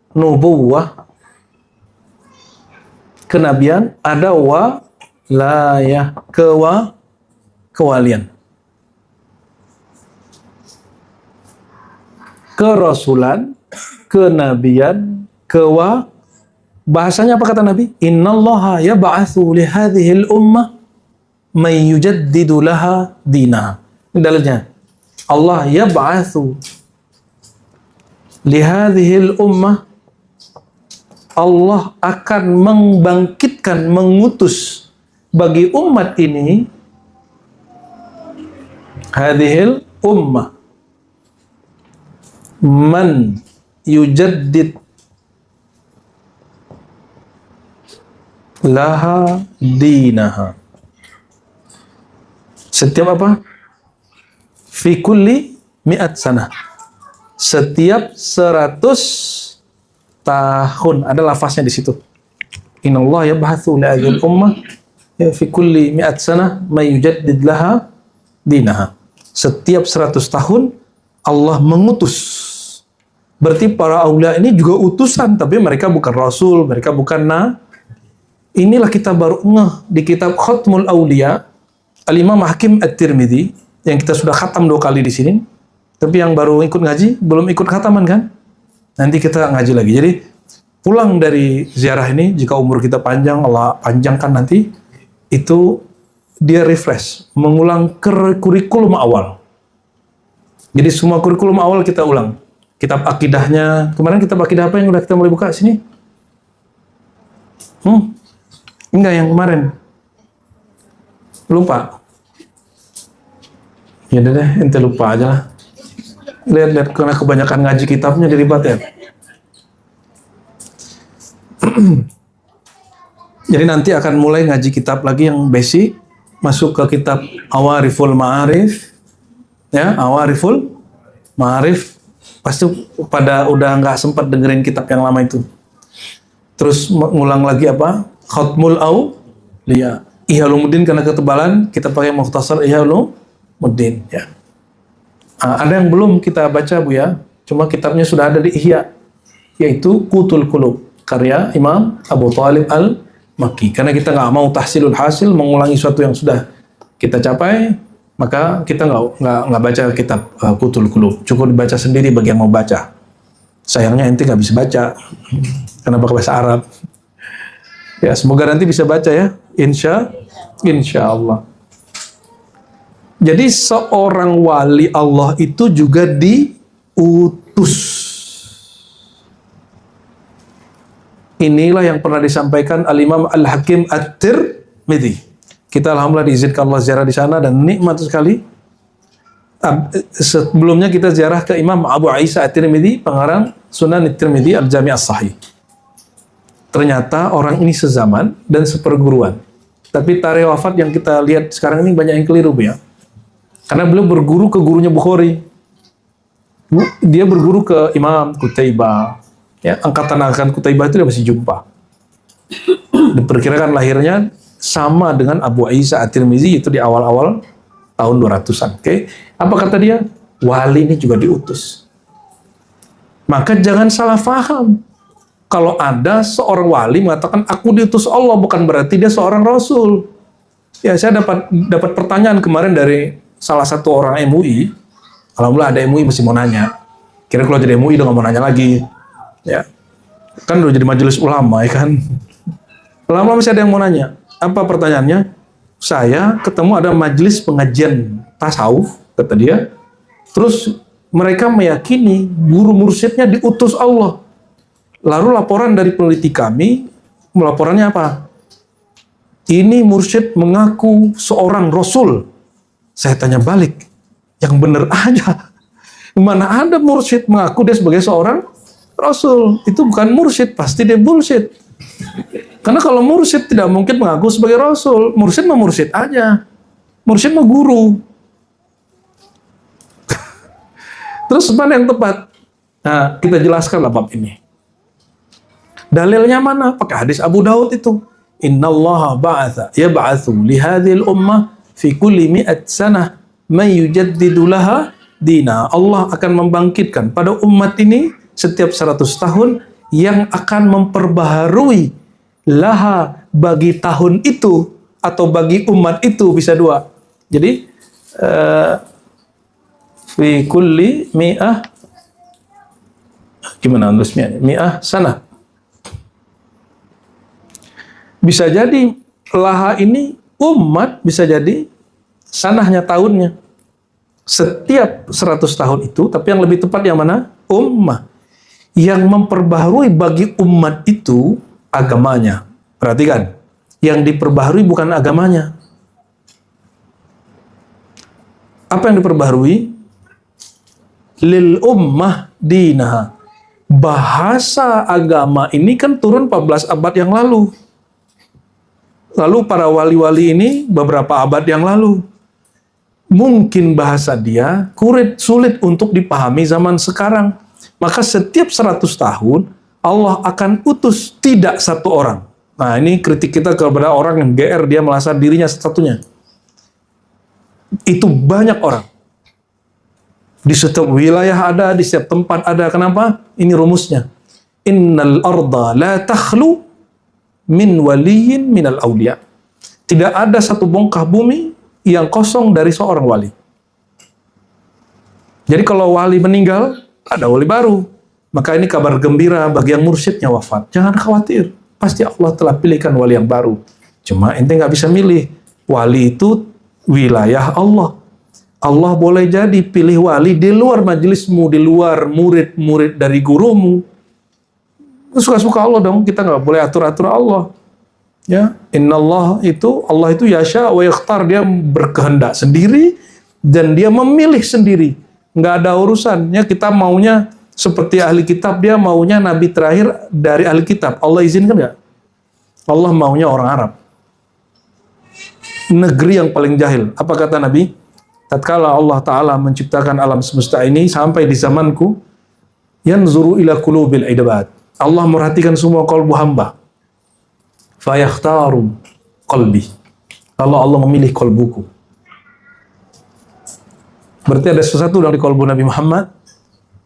nubuwah, kenabian, ada walayah, kewalian. Kerasulan, kenabian, bahasanya apa kata Nabi? Innallaha yab'atsu li hadhil ummah may yujaddidu laha dinaha. Ini dalilnya. Allah yab'atsu li hadhil ummah, Allah akan membangkitkan, mengutus bagi umat ini, hadhil ummah, man yujaddid laha dinaha. Setiap apa? Fi kulli mi'at sanah. Setiap 100 tahun. Ada lafaznya di situ. Innallaha yab'atsu li hadhil ummah fi kulli mi'at sanah may yujaddid laha dinaha. Setiap 100 tahun Allah mengutus. Berarti para aulia ini juga utusan, tapi mereka bukan rasul, mereka bukan Inilah kita baru ngeh di kitab Khatmul Aulia Al-Imam Hakim At-Tirmidzi yang kita sudah khatam 2 kali di sini. Tapi yang baru ikut ngaji belum ikut khataman kan? Nanti kita ngaji lagi. Jadi pulang dari ziarah ini, jika umur kita panjang, Allah panjangkan nanti, itu dia refresh, mengulang kurikulum awal. Jadi semua kurikulum awal kita ulang. Kitab akidahnya, kemarin kitab akidah apa yang udah kita mulai buka sini? Enggak, yang kemarin. Lupa. Ya udah deh, ente lupa aja lah. Lihat-lihat, karena kebanyakan ngaji kitabnya jadi ya. Jadi nanti akan mulai ngaji kitab lagi yang basic, masuk ke kitab Awariful Ma'arif, ya, Awariful Ma'arif. Pasti pada udah nggak sempat dengerin kitab yang lama itu. Terus ngulang lagi apa? Khatmul Aulia. Ihya Ulumuddin karena ketebalan, kita pakai Mukhtasar Ihya Ulumuddin, ya. Ada yang belum kita baca, Bu, ya. Cuma kitabnya sudah ada di Ihya. yaitu Qutul Qulub, karya Imam Abu Thalib Al-Makki. Karena kita nggak mau tahsilul hasil, mengulangi sesuatu yang sudah kita capai, maka kita nggak baca kitab Qutul Qulub. Cukup dibaca sendiri bagi yang mau baca. Sayangnya ente nggak bisa baca, karena pakai bahasa Arab. Ya, semoga nanti bisa baca ya, insya Allah. Jadi seorang wali Allah itu juga diutus. Inilah yang pernah disampaikan Al-Imam Al-Hakim At-Tirmidzi. Kita alhamdulillah diizinkan Allah ziarah di sana dan nikmat sekali. Sebelumnya kita ziarah ke Imam Abu Isa At-Tirmidzi, pengarang Sunan At-Tirmidzi Al-Jami' As-Sahih. Ternyata orang ini sezaman dan seperguruan. Tapi tarikh wafat yang kita lihat sekarang ini banyak yang keliru, ya. Karena beliau berguru ke gurunya Bukhari. Dia berguru ke Imam Qutaibah. Ya, angkatan Qutaibah itu dia masih jumpa. Diperkirakan lahirnya sama dengan Abu Isa At-Tirmidzi, itu di awal-awal tahun 200-an. Oke. Apa kata dia? Wali ini juga diutus. Maka jangan salah faham. Kalau ada seorang wali mengatakan aku diutus Allah, bukan berarti dia seorang rasul. Ya, saya dapat pertanyaan kemarin dari salah satu orang MUI. Alhamdulillah ada MUI masih mau nanya. Kira kalau jadi MUI udah nggak mau nanya lagi. Ya, kan udah jadi majelis ulama, ya kan. Lama masih ada yang mau nanya. Apa pertanyaannya? Saya ketemu ada majelis pengajian tasawuf, kata dia. Terus mereka meyakini guru mursyidnya diutus Allah. Lalu laporan dari peneliti kami, laporannya apa? Ini mursyid mengaku seorang rasul. Saya tanya balik, yang benar aja. Mana ada mursyid mengaku dia sebagai seorang rasul? Itu bukan mursyid, pasti dia bullshit. Karena kalau mursyid tidak mungkin mengaku sebagai rasul. Mursyid mah mursyid aja. Mursyid mah guru. Terus mana yang tepat? Nah, kita jelaskanlah bab ini. Dalilnya mana? Pakai hadis Abu Daud itu. Innallaha ba'atha yab'atsu li hadhil ummah fi kulli mi'at sanah man yujaddidu laha dina. Allah akan membangkitkan pada umat ini setiap 100 tahun yang akan memperbaharui laha bagi tahun itu atau bagi umat itu, bisa dua. Jadi fi kulli mi'ah, gimana nulisnya? Mi'ah sana. Bisa jadi laha ini umat, bisa jadi sanahnya tahunnya. Setiap 100 tahun itu, tapi yang lebih tepat yang mana? Ummah. Yang memperbaharui bagi umat itu agamanya. Perhatikan, yang diperbaharui bukan agamanya. Apa yang diperbaharui? Lil ummah dinaha. Bahasa agama ini kan turun 14 abad yang lalu. Lalu para wali-wali ini beberapa abad yang lalu. Mungkin bahasa dia sulit untuk dipahami zaman sekarang. Maka setiap 100 tahun Allah akan utus tidak satu orang. Nah, ini kritik kita kepada orang yang GR, dia merasa dirinya satu-satunya. Itu banyak orang. Di setiap wilayah ada, di setiap tempat ada. Kenapa? Ini rumusnya. Innal arda la takhlu min waliyin minal awliya. Tidak ada satu bongkah bumi yang kosong dari seorang wali. Jadi kalau wali meninggal, ada wali baru. Maka ini kabar gembira bagi yang mursyidnya wafat. Jangan khawatir, pasti Allah telah pilihkan wali yang baru. Cuma ente nggak bisa milih. Wali itu wilayah Allah. Allah boleh jadi pilih wali di luar majelismu, di luar murid-murid dari gurumu. Suka-suka Allah dong, kita nggak boleh atur-atur Allah. Ya, Allah itu yasha wa yakhtar, dia berkehendak sendiri dan dia memilih sendiri. Nggak ada urusannya kita maunya seperti ahli kitab, dia maunya nabi terakhir dari ahli kitab. Allah izinkan nggak? Allah maunya orang Arab. Negeri yang paling jahil. Apa kata Nabi? Tatkala Allah Ta'ala menciptakan alam semesta ini sampai di zamanku, yanzuru ila qulubil ibad. Allah merhatikan semua kalbu hamba. Fayakhtaru qalbi. Kalau Allah memilih kalbuku. Berarti ada sesuatu dari kalbu Nabi Muhammad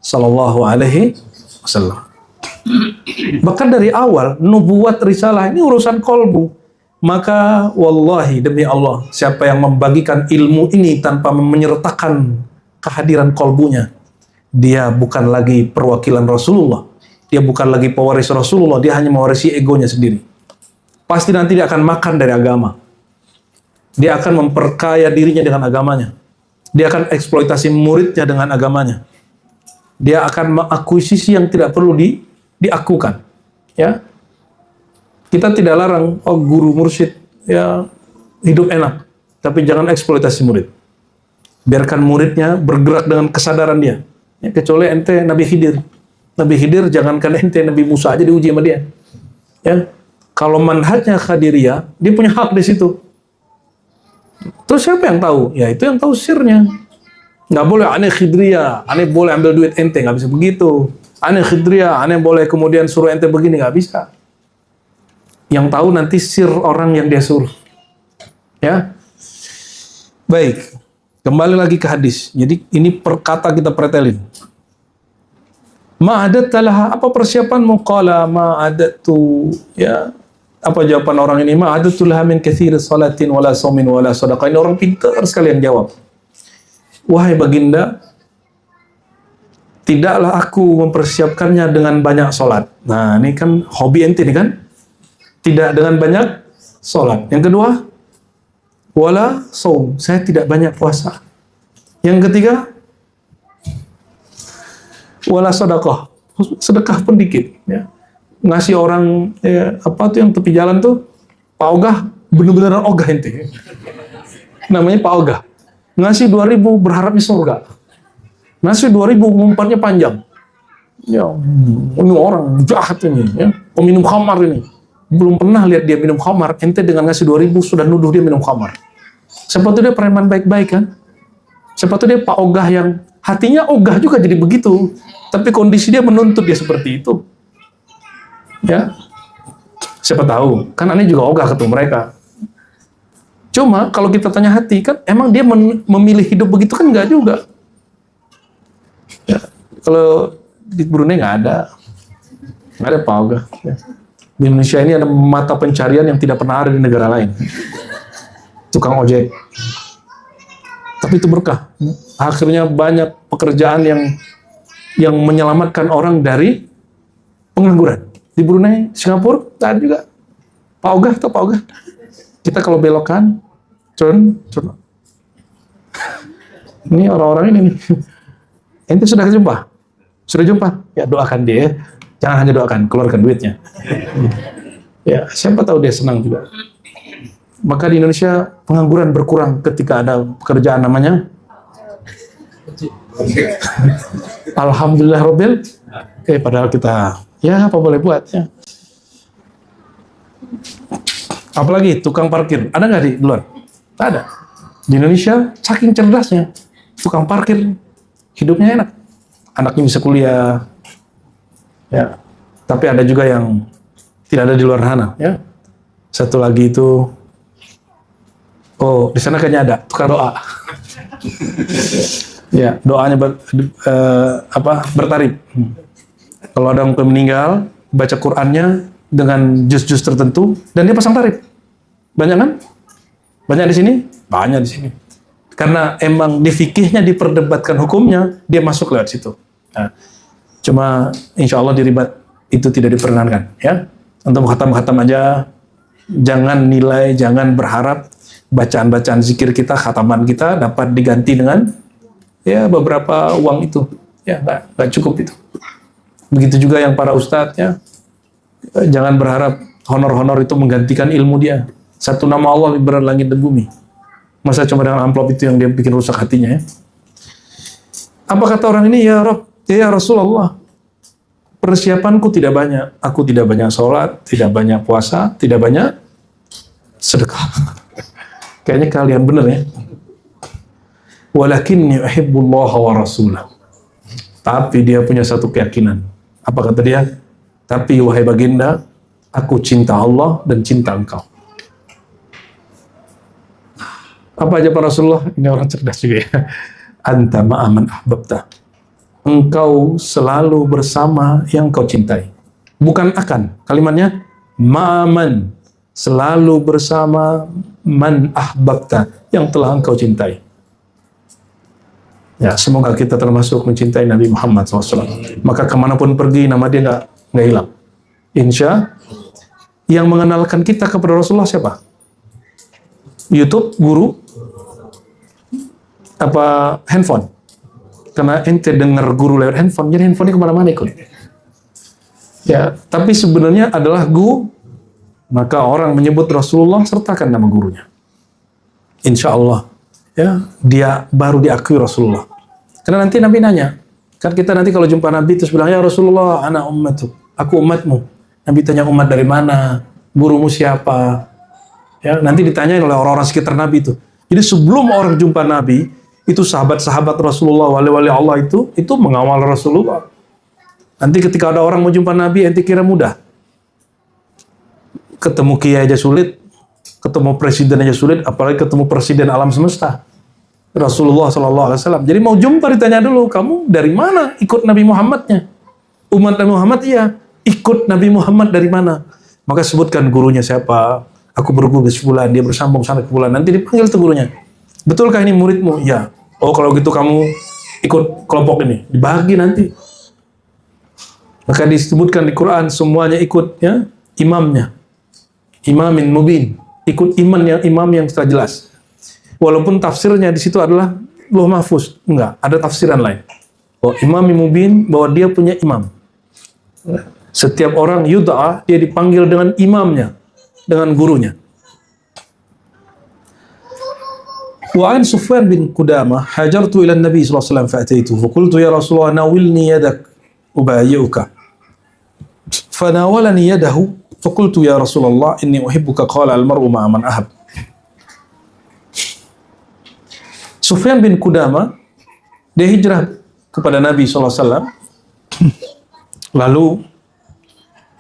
sallallahu alaihi wasallam. Bahkan dari awal, nubuat risalah ini urusan kolbu. Maka wallahi demi Allah, siapa yang membagikan ilmu ini tanpa menyertakan kehadiran kolbunya, dia bukan lagi perwakilan Rasulullah. Dia bukan lagi pewaris Rasulullah, dia hanya mewarisi egonya sendiri. Pasti nanti dia akan makan dari agama. Dia akan memperkaya dirinya dengan agamanya. Dia akan eksploitasi muridnya dengan agamanya. Dia akan mengakuisisi yang tidak perlu diakukan. Ya, kita tidak larang guru mursyid ya hidup enak, tapi jangan eksploitasi murid. Biarkan muridnya bergerak dengan kesadaran dia. Ya, kecuali ente Nabi Khidir. Nabi Khidir jangankan ente, Nabi Musa aja diuji sama dia. Ya, kalau manhajnya Khadiriyah, dia punya hak di situ. Terus siapa yang tahu? Ya itu yang tahu sirnya. Nggak boleh aneh Khidriyah, aneh boleh ambil duit ente, nggak bisa begitu. Aneh Khidriyah, aneh boleh kemudian suruh ente begini, nggak bisa. Yang tahu nanti sir orang yang dia suruh. Ya. Baik. Kembali lagi ke hadis. Jadi ini perkata kita pretelin. Ma'adat talaha, apa persiapanmu? Qala ma'adatu, ya. Apa jawaban orang ini? Ma'adatu laha min katsiri salatin wala saumin wala sadaqah. Ini orang pintar sekali yang jawab. Wahai baginda, tidaklah aku mempersiapkannya dengan banyak sholat. Nah, ini kan hobi ente nih kan? Tidak dengan banyak sholat. Yang kedua, wala saum, saya tidak banyak puasa. Yang ketiga, wala sedekah, sedekah pun dikit. Ya. Ngasih orang apa tuh yang tepi jalan tuh, Pak Ogah, bener-beneran ogah ente. Namanya Pak Ogah. Ngasih 2.000 berharapnya surga. Ngasih 2.000 ngumparnya panjang. Ya, ini orang jahat ini, ya. Peminum khamar ini. Belum pernah lihat dia minum khamar, ente dengan ngasih 2.000 sudah nuduh dia minum khamar. Sepatu dia preman baik-baik kan? Sepatu dia Pak Ogah yang hatinya ogah juga jadi begitu. Tapi kondisi dia menuntut dia seperti itu. Ya, siapa tahu, kan aneh juga ogah ketemu mereka. Cuma kalau kita tanya hati, kan emang dia memilih hidup begitu kan enggak juga. Ya, kalau di Brunei nggak ada Pak Ogah. Ya. Di Indonesia ini ada mata pencarian yang tidak pernah ada di negara lain. Tukang ojek. Tapi itu berkah. Akhirnya banyak pekerjaan yang menyelamatkan orang dari pengangguran. Di Brunei, Singapura, ada juga. Pak Ogah atau Pak Ogah? Kita kalau belokan, curun. Ini orang-orang ini nih. Ente sudah jumpa? Sudah jumpa? Ya doakan dia. Jangan hanya doakan, keluarkan duitnya. Ya, siapa tahu dia senang juga. Maka di Indonesia pengangguran berkurang ketika ada pekerjaan namanya Alhamdulillah Robel. Padahal kita ya apa boleh buat ya. Apalagi tukang parkir, ada nggak di luar? Tak ada. Di Indonesia saking cerdasnya tukang parkir hidupnya enak, anaknya bisa kuliah. Ya, tapi ada juga yang tidak ada di luar sana. Ya, satu lagi itu, di sana kayaknya ada tukang doa. Ya, doanya bertarif. Kalau ada yang meninggal, baca Qur'annya dengan juz-juz tertentu, dan dia pasang tarif. Banyak kan? Banyak di sini? Banyak di sini. Karena emang di fikihnya diperdebatkan hukumnya, dia masuk lewat situ. Nah, cuma insya Allah di ribat itu tidak diperkenankan. Ya, untuk khatam-khatam aja, jangan nilai, jangan berharap bacaan-bacaan zikir kita, khataman kita dapat diganti dengan ya beberapa uang itu. Ya, nggak cukup itu. Begitu juga yang para ustadz ya, jangan berharap honor-honor itu menggantikan ilmu dia. Satu nama Allah lebih berat langit dan bumi. Masa cuma dengan amplop itu yang dia bikin rusak hatinya ya. Apa kata orang ini? Ya Rabb, ya Rasulullah, persiapanku tidak banyak. Aku tidak banyak sholat, tidak banyak puasa, tidak banyak sedekah. Kayaknya kalian benar ya. Walakinni uhibbullaha wa rasulah. Tapi dia punya satu keyakinan. Apa kata dia? Tapi wahai baginda, aku cinta Allah dan cinta engkau. Apa aja Pak Rasulullah? Ini orang cerdas juga ya. Anta ma'aman ahbabta. Engkau selalu bersama yang kau cintai. Bukan akan. Kalimatnya ma'aman. Selalu bersama man ahbabta, yang telah engkau cintai. Ya, semoga kita termasuk mencintai Nabi Muhammad SAW. Maka kemanapun pergi, nama dia nggak hilang. Insya. Yang mengenalkan kita kepada Rasulullah siapa? YouTube, guru, apa handphone? Karena ente dengar guru lewat handphone, jadi handphonenya kemana-mana ikut. Ya, tapi sebenarnya adalah guru. Maka orang menyebut Rasulullah, sertakan nama gurunya. Insya Allah, ya, dia baru diakui Rasulullah. Karena nanti Nabi nanya, kan kita nanti kalau jumpa Nabi terus bilang, ya Rasulullah, ana ummatuk, aku umatmu. Nabi tanya umat dari mana, gurumu siapa? Ya, nanti ditanyain oleh orang-orang sekitar Nabi itu. Jadi sebelum orang jumpa Nabi, itu sahabat-sahabat Rasulullah, wali-wali Allah itu mengawal Rasulullah. Nanti ketika ada orang mau jumpa Nabi, ente kira mudah? Ketemu kiai aja sulit, ketemu presiden aja sulit, apalagi ketemu presiden alam semesta, Rasulullah SAW. Jadi mau jumpa ditanya dulu, kamu dari mana ikut Nabi Muhammadnya? Umat Nabi Muhammad, iya. Ikut Nabi Muhammad dari mana? Maka sebutkan gurunya siapa. Aku berguru ke sebulan, dia bersambung sampai ke bulan. Nanti dipanggil tuh gurunya. Betulkah ini muridmu? Ya. Oh, kalau gitu kamu ikut kelompok ini. Dibagi nanti. Maka disebutkan di Quran semuanya ikut, ya, imamnya. Imamin mubin. Ikut imam yang sudah jelas. Walaupun tafsirnya di situ adalah Lauh Mahfuz. Enggak, ada tafsiran lain. Bahwa imamin mubin, bahwa dia punya imam. Setiap orang yud'a, dia dipanggil dengan imamnya, dengan gurunya. Wa an Sufyan bin Qudamah hajartu ila Nabi sallallahu alaihi wasallam fa'ataitu fa qultu ya Rasulullah nawilni yadak ubayyuka. Fanawalani yadahu fa qultu ya Rasulullah inni uhibbuka qala al-mar'u ma'a man ahab. Sufyan bin Qudamah dia hijrah kepada Nabi sallallahu alaihi wasallam. Lalu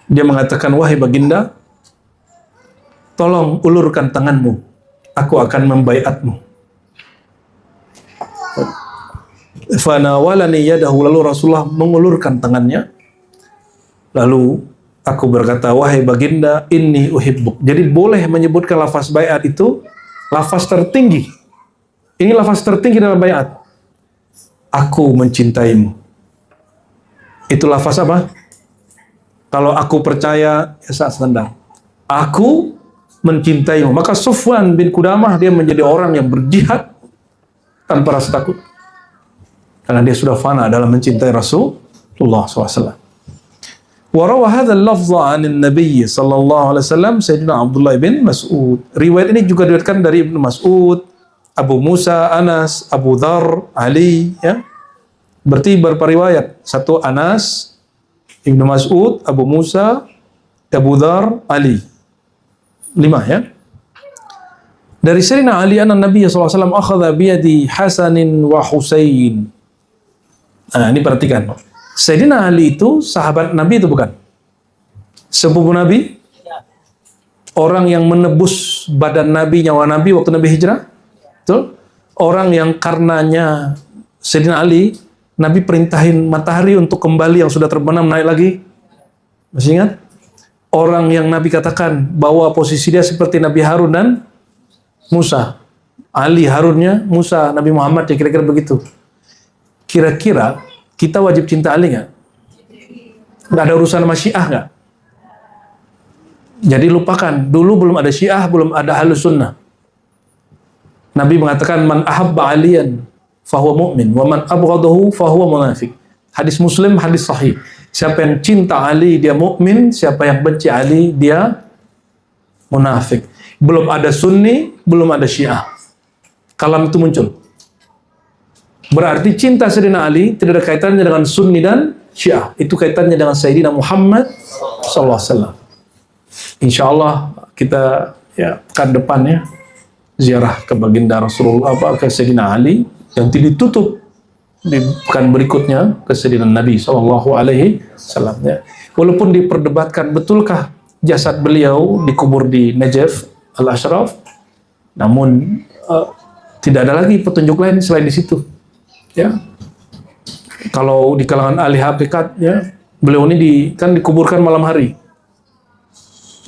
dia mengatakan, wahai baginda, tolong ulurkan tanganmu, aku akan membaiatmu. Fanawalani yadahu, lalu Rasulullah mengulurkan tangannya. Lalu aku berkata, wahai baginda, inni uhibbuk. Jadi boleh menyebutkan lafaz baiat itu lafaz tertinggi. Ini lafaz tertinggi dalam baiat. Aku mencintaimu. Itu lafaz apa? Kalau aku percaya, ya saat standar. Aku mencintaimu. Maka Sufyan bin Qudamah, dia menjadi orang yang berjihad tanpa rasa takut. Karena dia sudah fana dalam mencintai Rasulullah SAW. Warawa hadzal lafza 'anil Nabi sallallahu alaihi wasallam Sayyidina Abdullah bin Mas'ud. Riwayat ini juga diriwayatkan dari Ibnu Mas'ud, Abu Musa, Anas, Abu Dzar, Ali, ya. Berarti beberapa riwayat. Satu Anas, Ibnu Mas'ud, Abu Musa, Abu Dzar, Ali. 5, ya. Dari Sayyidina Ali anna Nabi sallallahu alaihi wasallam akhadha biyadi Hasanin wa Husain. Nah, ini perhatikan. Sayyidina Ali itu sahabat Nabi itu bukan? Sepupu Nabi? Orang yang menebus badan Nabi, nyawa Nabi waktu Nabi hijrah? Betul? Orang yang karenanya Sayyidina Ali, Nabi perintahin matahari untuk kembali yang sudah terbenam naik lagi. Masih ingat? Orang yang Nabi katakan bahwa posisi dia seperti Nabi Harun dan Musa. Ali Harunnya, Musa, Nabi Muhammad, ya kira-kira begitu. Kira-kira kita wajib cinta Ali nggak? Nggak ada urusan sama Syiah nggak? Jadi lupakan. Dulu belum ada Syiah, belum ada Ahlus Sunnah. Nabi mengatakan man ahabba aliyan fahuwa mu'min wa man abghadahu fahuwa munafik. Hadis Muslim, hadis sahih. Siapa yang cinta Ali dia mukmin, siapa yang benci Ali dia munafik. Belum ada Sunni, belum ada Syiah. Kalam itu muncul. Berarti cinta Sayyidina Ali tidak ada kaitannya dengan Sunni dan Syiah. Itu kaitannya dengan Sayyidina Muhammad sallallahu alaihi wasallam. Insyaallah kita ya pekan depannya ziarah ke baginda Rasulullah ke Sayyidina Ali yang ditutup di pekan berikutnya ke Sayyidina Nabi sallallahu alaihi wasallam. Ya. Walaupun diperdebatkan betulkah jasad beliau dikubur di Najaf Al-Ashraf, namun tidak ada lagi petunjuk lain selain di situ. Ya. Kalau di kalangan ahli hakikat ya, Beliau ini kan dikuburkan malam hari.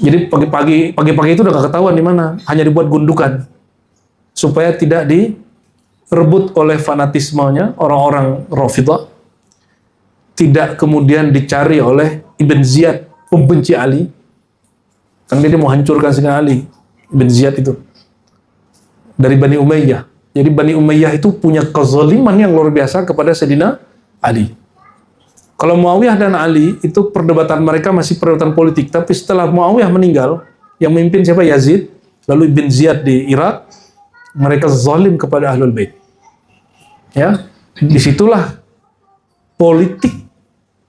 Jadi pagi-pagi itu udah gak ketahuan di mana, hanya dibuat gundukan supaya tidak direbut oleh fanatismenya orang-orang Rafidhah, tidak kemudian dicari oleh Ibn Ziyad, pembenci Ali. Kan dia mau hancurkan Sayyidina Ali, Ibn Ziyad itu dari Bani Umayyah. Jadi Bani Umayyah itu punya kezaliman yang luar biasa kepada Sayyidina Ali. Kalau Muawiyah dan Ali itu perdebatan mereka masih perdebatan politik, tapi setelah Muawiyah meninggal, yang memimpin siapa? Yazid, lalu Ibn Ziyad di Irak, mereka zalim kepada Ahlul Bait. Ya, disitulah politik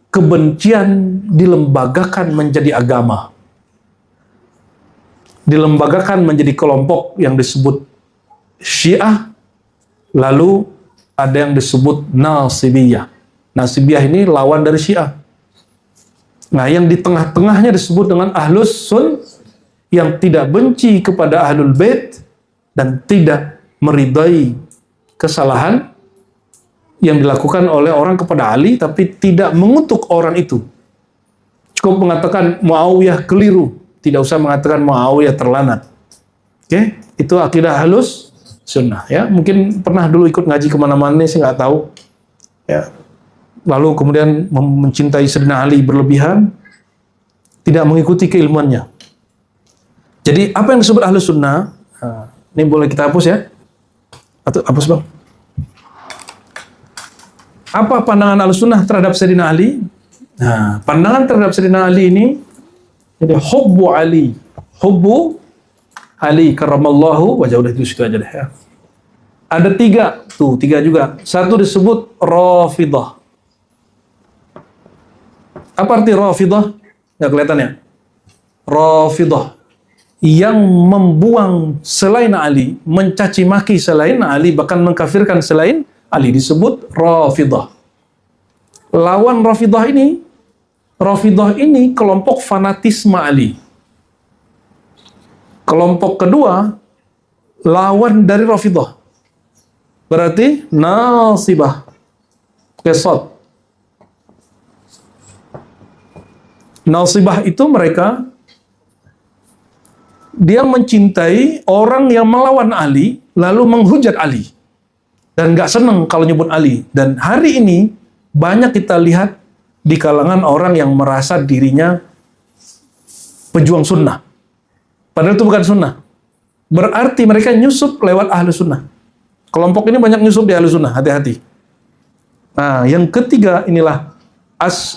kebencian dilembagakan menjadi agama, dilembagakan menjadi kelompok yang disebut Syiah, lalu ada yang disebut Nasibiyah. Nasibiyah ini lawan dari Syiah. Nah, yang di tengah-tengahnya disebut dengan Ahlus Sun, yang tidak benci kepada Ahlul Bait dan tidak meridai kesalahan yang dilakukan oleh orang kepada Ali, tapi tidak mengutuk orang itu. Cukup mengatakan Muawiyah keliru, tidak usah mengatakan Muawiyah terlanat. Oke, itu akidah Ahlus Sunnah. Ya, mungkin pernah dulu ikut ngaji kemana-mana, saya nggak tahu. Ya, lalu kemudian mencintai Sayyidina Ali berlebihan, tidak mengikuti keilmuannya. Jadi apa yang disebut Ahlus Sunnah, ini boleh kita hapus ya? Atau hapus bang? Apa pandangan Ahlus Sunnah terhadap Sayyidina Ali? Nah, pandangan terhadap Sayyidina Ali ini, jadi hubbu Ali, hubbu Ali karramallahu wajhahu, itu situ aja deh ya. Ada tiga juga. Satu disebut Rafidhah. Apa arti Rafidhah? Nggak kelihatan ya? Rafidhah yang membuang selain Ali, mencaci maki selain Ali, bahkan mengkafirkan selain Ali, disebut Rafidhah. Lawan Rafidhah ini kelompok fanatisme Ali. Kelompok kedua lawan dari Rafidhah, berarti Nasibah, Kesot. Nasibah itu mereka, dia mencintai orang yang melawan Ali, lalu menghujat Ali, dan nggak senang kalau nyebut Ali. Dan hari ini banyak kita lihat di kalangan orang yang merasa dirinya pejuang sunnah, padahal itu bukan sunnah. Berarti mereka nyusup lewat ahlu sunnah. Kelompok ini banyak nyusup di ahlu sunnah, hati-hati. Nah, yang ketiga inilah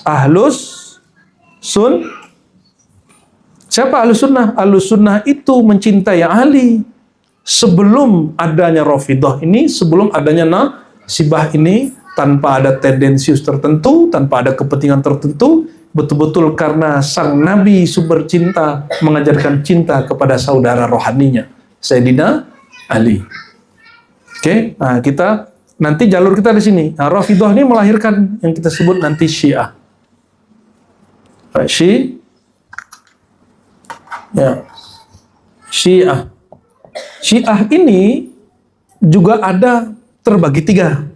ahlus sun. Siapa Ahlus Sunnah? Ahlus Sunnah itu mencintai Ali sebelum adanya Rafidhah ini, sebelum adanya Nasibah ini, tanpa ada tendensius tertentu, tanpa ada kepentingan tertentu, betul-betul karena sang Nabi sumber cinta mengajarkan cinta kepada saudara rohaninya, Sayyidina Ali. Oke, nah kita nanti jalur kita di sini. Nah, Rafidhah ini melahirkan yang kita sebut nanti Syiah. Syiah. Syiah ini juga ada terbagi tiga.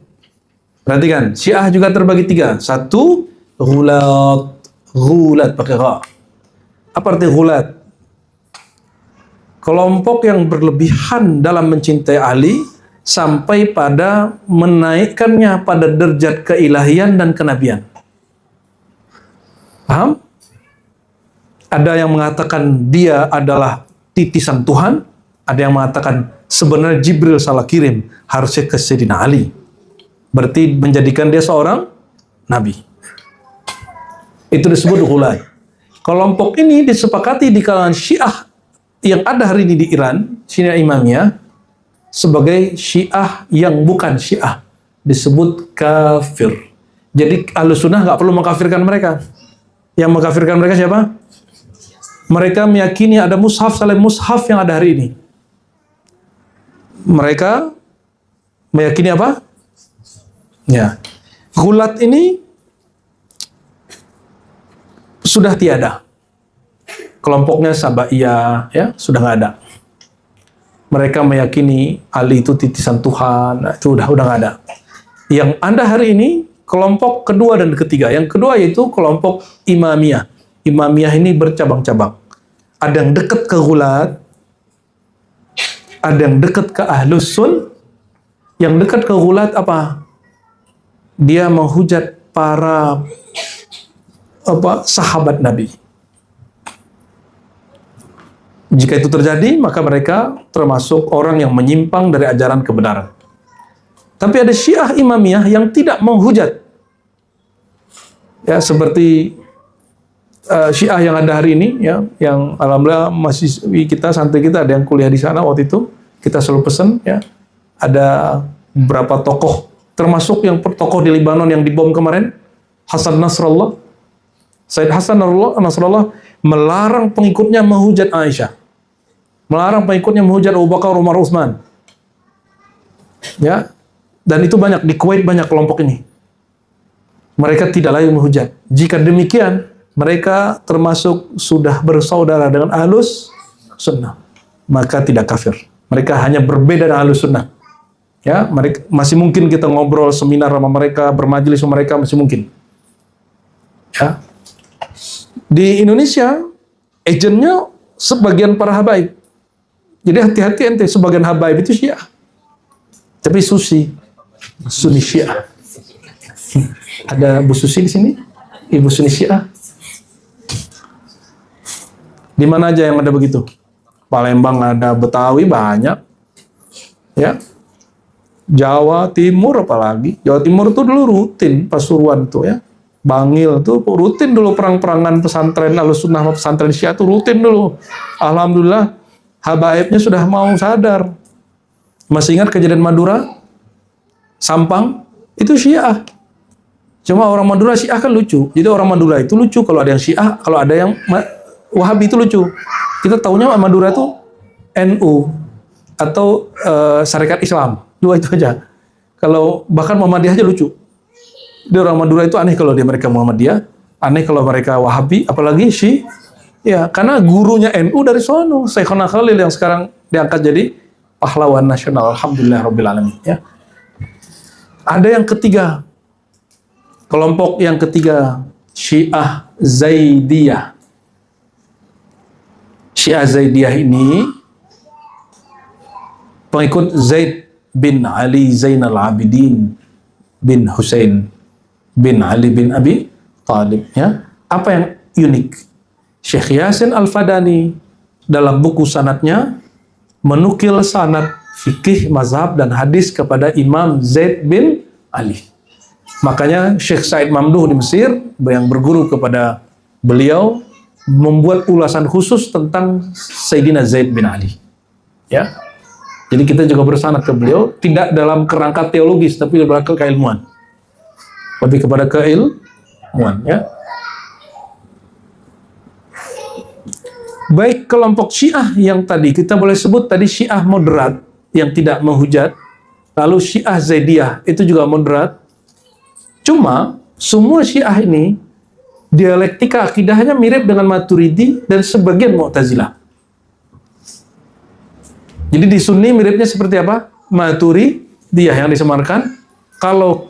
Perhatikan, Syiah juga terbagi tiga. Satu, ghulat pakai ra. Apa arti ghulat? Kelompok yang berlebihan dalam mencintai Ali sampai pada menaikkannya pada derajat keilahian dan kenabian. Paham? Ada yang mengatakan dia adalah titisan Tuhan, ada yang mengatakan sebenarnya Jibril salah kirim, harusnya ke Sayyidina Ali. Berarti menjadikan dia seorang nabi. Itu disebut ghulat. Kelompok ini disepakati di kalangan Syiah yang ada hari ini di Iran, Syiah Imamiyah, sebagai Syiah yang bukan Syiah, disebut kafir. Jadi Ahlus Sunnah nggak perlu mengkafirkan mereka. Yang mengkafirkan mereka siapa? Mereka meyakini ada mushaf selain mushaf yang ada hari ini. Mereka meyakini apa? Ya, ghulat ini sudah tiada. Kelompoknya Sabaiyah, ya, sudah nggak ada. Mereka meyakini Ali itu titisan Tuhan, itu udah nggak ada. Yang ada hari ini kelompok kedua dan ketiga. Yang kedua yaitu kelompok Imamiyah. Imamiyah ini bercabang-cabang. Ada yang dekat ke Ghulat, ada yang dekat ke Ahlus Sun. Yang dekat ke Ghulat apa? Dia menghujat para sahabat Nabi. Jika itu terjadi, maka mereka termasuk orang yang menyimpang dari ajaran kebenaran. Tapi ada Syiah Imamiyah yang tidak menghujat. Ya, seperti Syiah yang ada hari ini, ya, yang alhamdulillah mahasiswi kita, santri kita ada yang kuliah di sana waktu itu, kita selalu pesan, ya, ada beberapa tokoh, termasuk yang tokoh di Libanon yang dibom kemarin, Hasan Nasrallah, Said Hasan Nasrallah melarang pengikutnya menghujat Aisyah, melarang pengikutnya menghujat Abu Bakar, Umar, Utsman, ya, dan itu banyak di Kuwait, banyak kelompok ini. Mereka tidak lagi menghujat. Jika demikian, mereka termasuk sudah bersaudara dengan Ahlus Sunnah, maka tidak kafir. Mereka hanya berbeda dengan Ahlus Sunnah. Ya, mereka masih mungkin kita ngobrol, seminar sama mereka, bermajelis sama mereka, masih mungkin. Ya. Di Indonesia, agentnya sebagian para habaib. Jadi hati-hati ente, sebagian habaib itu Syiah. Tapi Sunni Syiah. Ada Bu Susi di sini? Ibu Sunni Syiah. Di mana aja yang ada begitu? Palembang ada, Betawi banyak. Ya. Jawa Timur apalagi. Jawa Timur itu dulu rutin Pasuruan tuh, ya. Bangil tuh rutin dulu perang-perangan pesantren Ahlussunnah sama pesantren Syiah tuh rutin dulu. Alhamdulillah habaibnya sudah mau sadar. Masih ingat kejadian Madura? Sampang itu Syiah. Cuma orang Madura Syiah kan lucu. Jadi orang Madura itu lucu kalau ada yang Syiah, kalau ada yang Wahabi itu lucu. Kita taunya Madura itu NU atau Syarikat Islam. Dua itu aja. Kalau bahkan Muhammadiyah aja lucu. Dia orang Madura itu aneh kalau dia mereka Muhammadiyah, aneh kalau mereka Wahabi, apalagi Syiah. Ya, karena gurunya NU dari sono, Syekhona Khalil yang sekarang diangkat jadi pahlawan nasional. Alhamdulillah rabbil alamin, ya. Ada yang ketiga. Kelompok yang ketiga, Syiah Zaidiyah. Syiah Zaidiyah ini pengikut Zaid bin Ali Zainal Abidin bin Husain bin Ali bin Abi Thalib, ya. Apa yang unik? Syekh Yasin Al-Fadani dalam buku sanadnya menukil sanad fikih, mazhab dan hadis kepada Imam Zaid bin Ali. Makanya Syekh Said Mamduh di Mesir yang berguru kepada beliau membuat ulasan khusus tentang Sayyidina Zaid bin Ali. Ya. Jadi kita juga bersanad ke beliau, tidak dalam kerangka teologis, tapi dalam kerangka keilmuan. Lebih kepada keilmuan, ya. Baik kelompok Syiah yang tadi, kita boleh sebut tadi Syiah moderat, yang tidak menghujat. Lalu Syiah Zaidiyah, itu juga moderat. Cuma, semua Syiah ini, dialektika akidahnya mirip dengan Maturidi dan sebagian Mu'tazilah. Jadi di Sunni miripnya seperti apa? Maturidiyah yang disemarkan. Kalau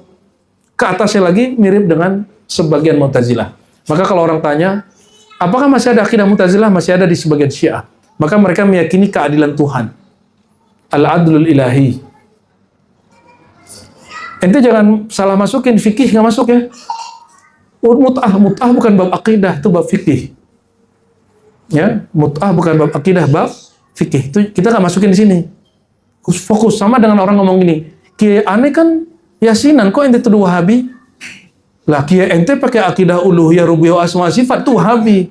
ke atasnya lagi mirip dengan sebagian Mu'tazilah. Maka kalau orang tanya, apakah masih ada akidah Mu'tazilah? Masih ada di sebagian Syiah. Maka mereka meyakini keadilan Tuhan. Al-adlul ilahi. Ente jangan salah masukin fikih, nggak masuk ya. Mut'ah bukan bab akidah, itu bab fikih. Ya, mut'ah bukan bab akidah, bab fikih. Itu kita nggak masukin di sini. Fokus sama dengan orang ngomong gini, Kiai aneh kan yasinan, kok ente tuduh Wahabi? Lah Kiai ente pakai akidah uluhiyah rububiyah asma sifat tuh Wahabi.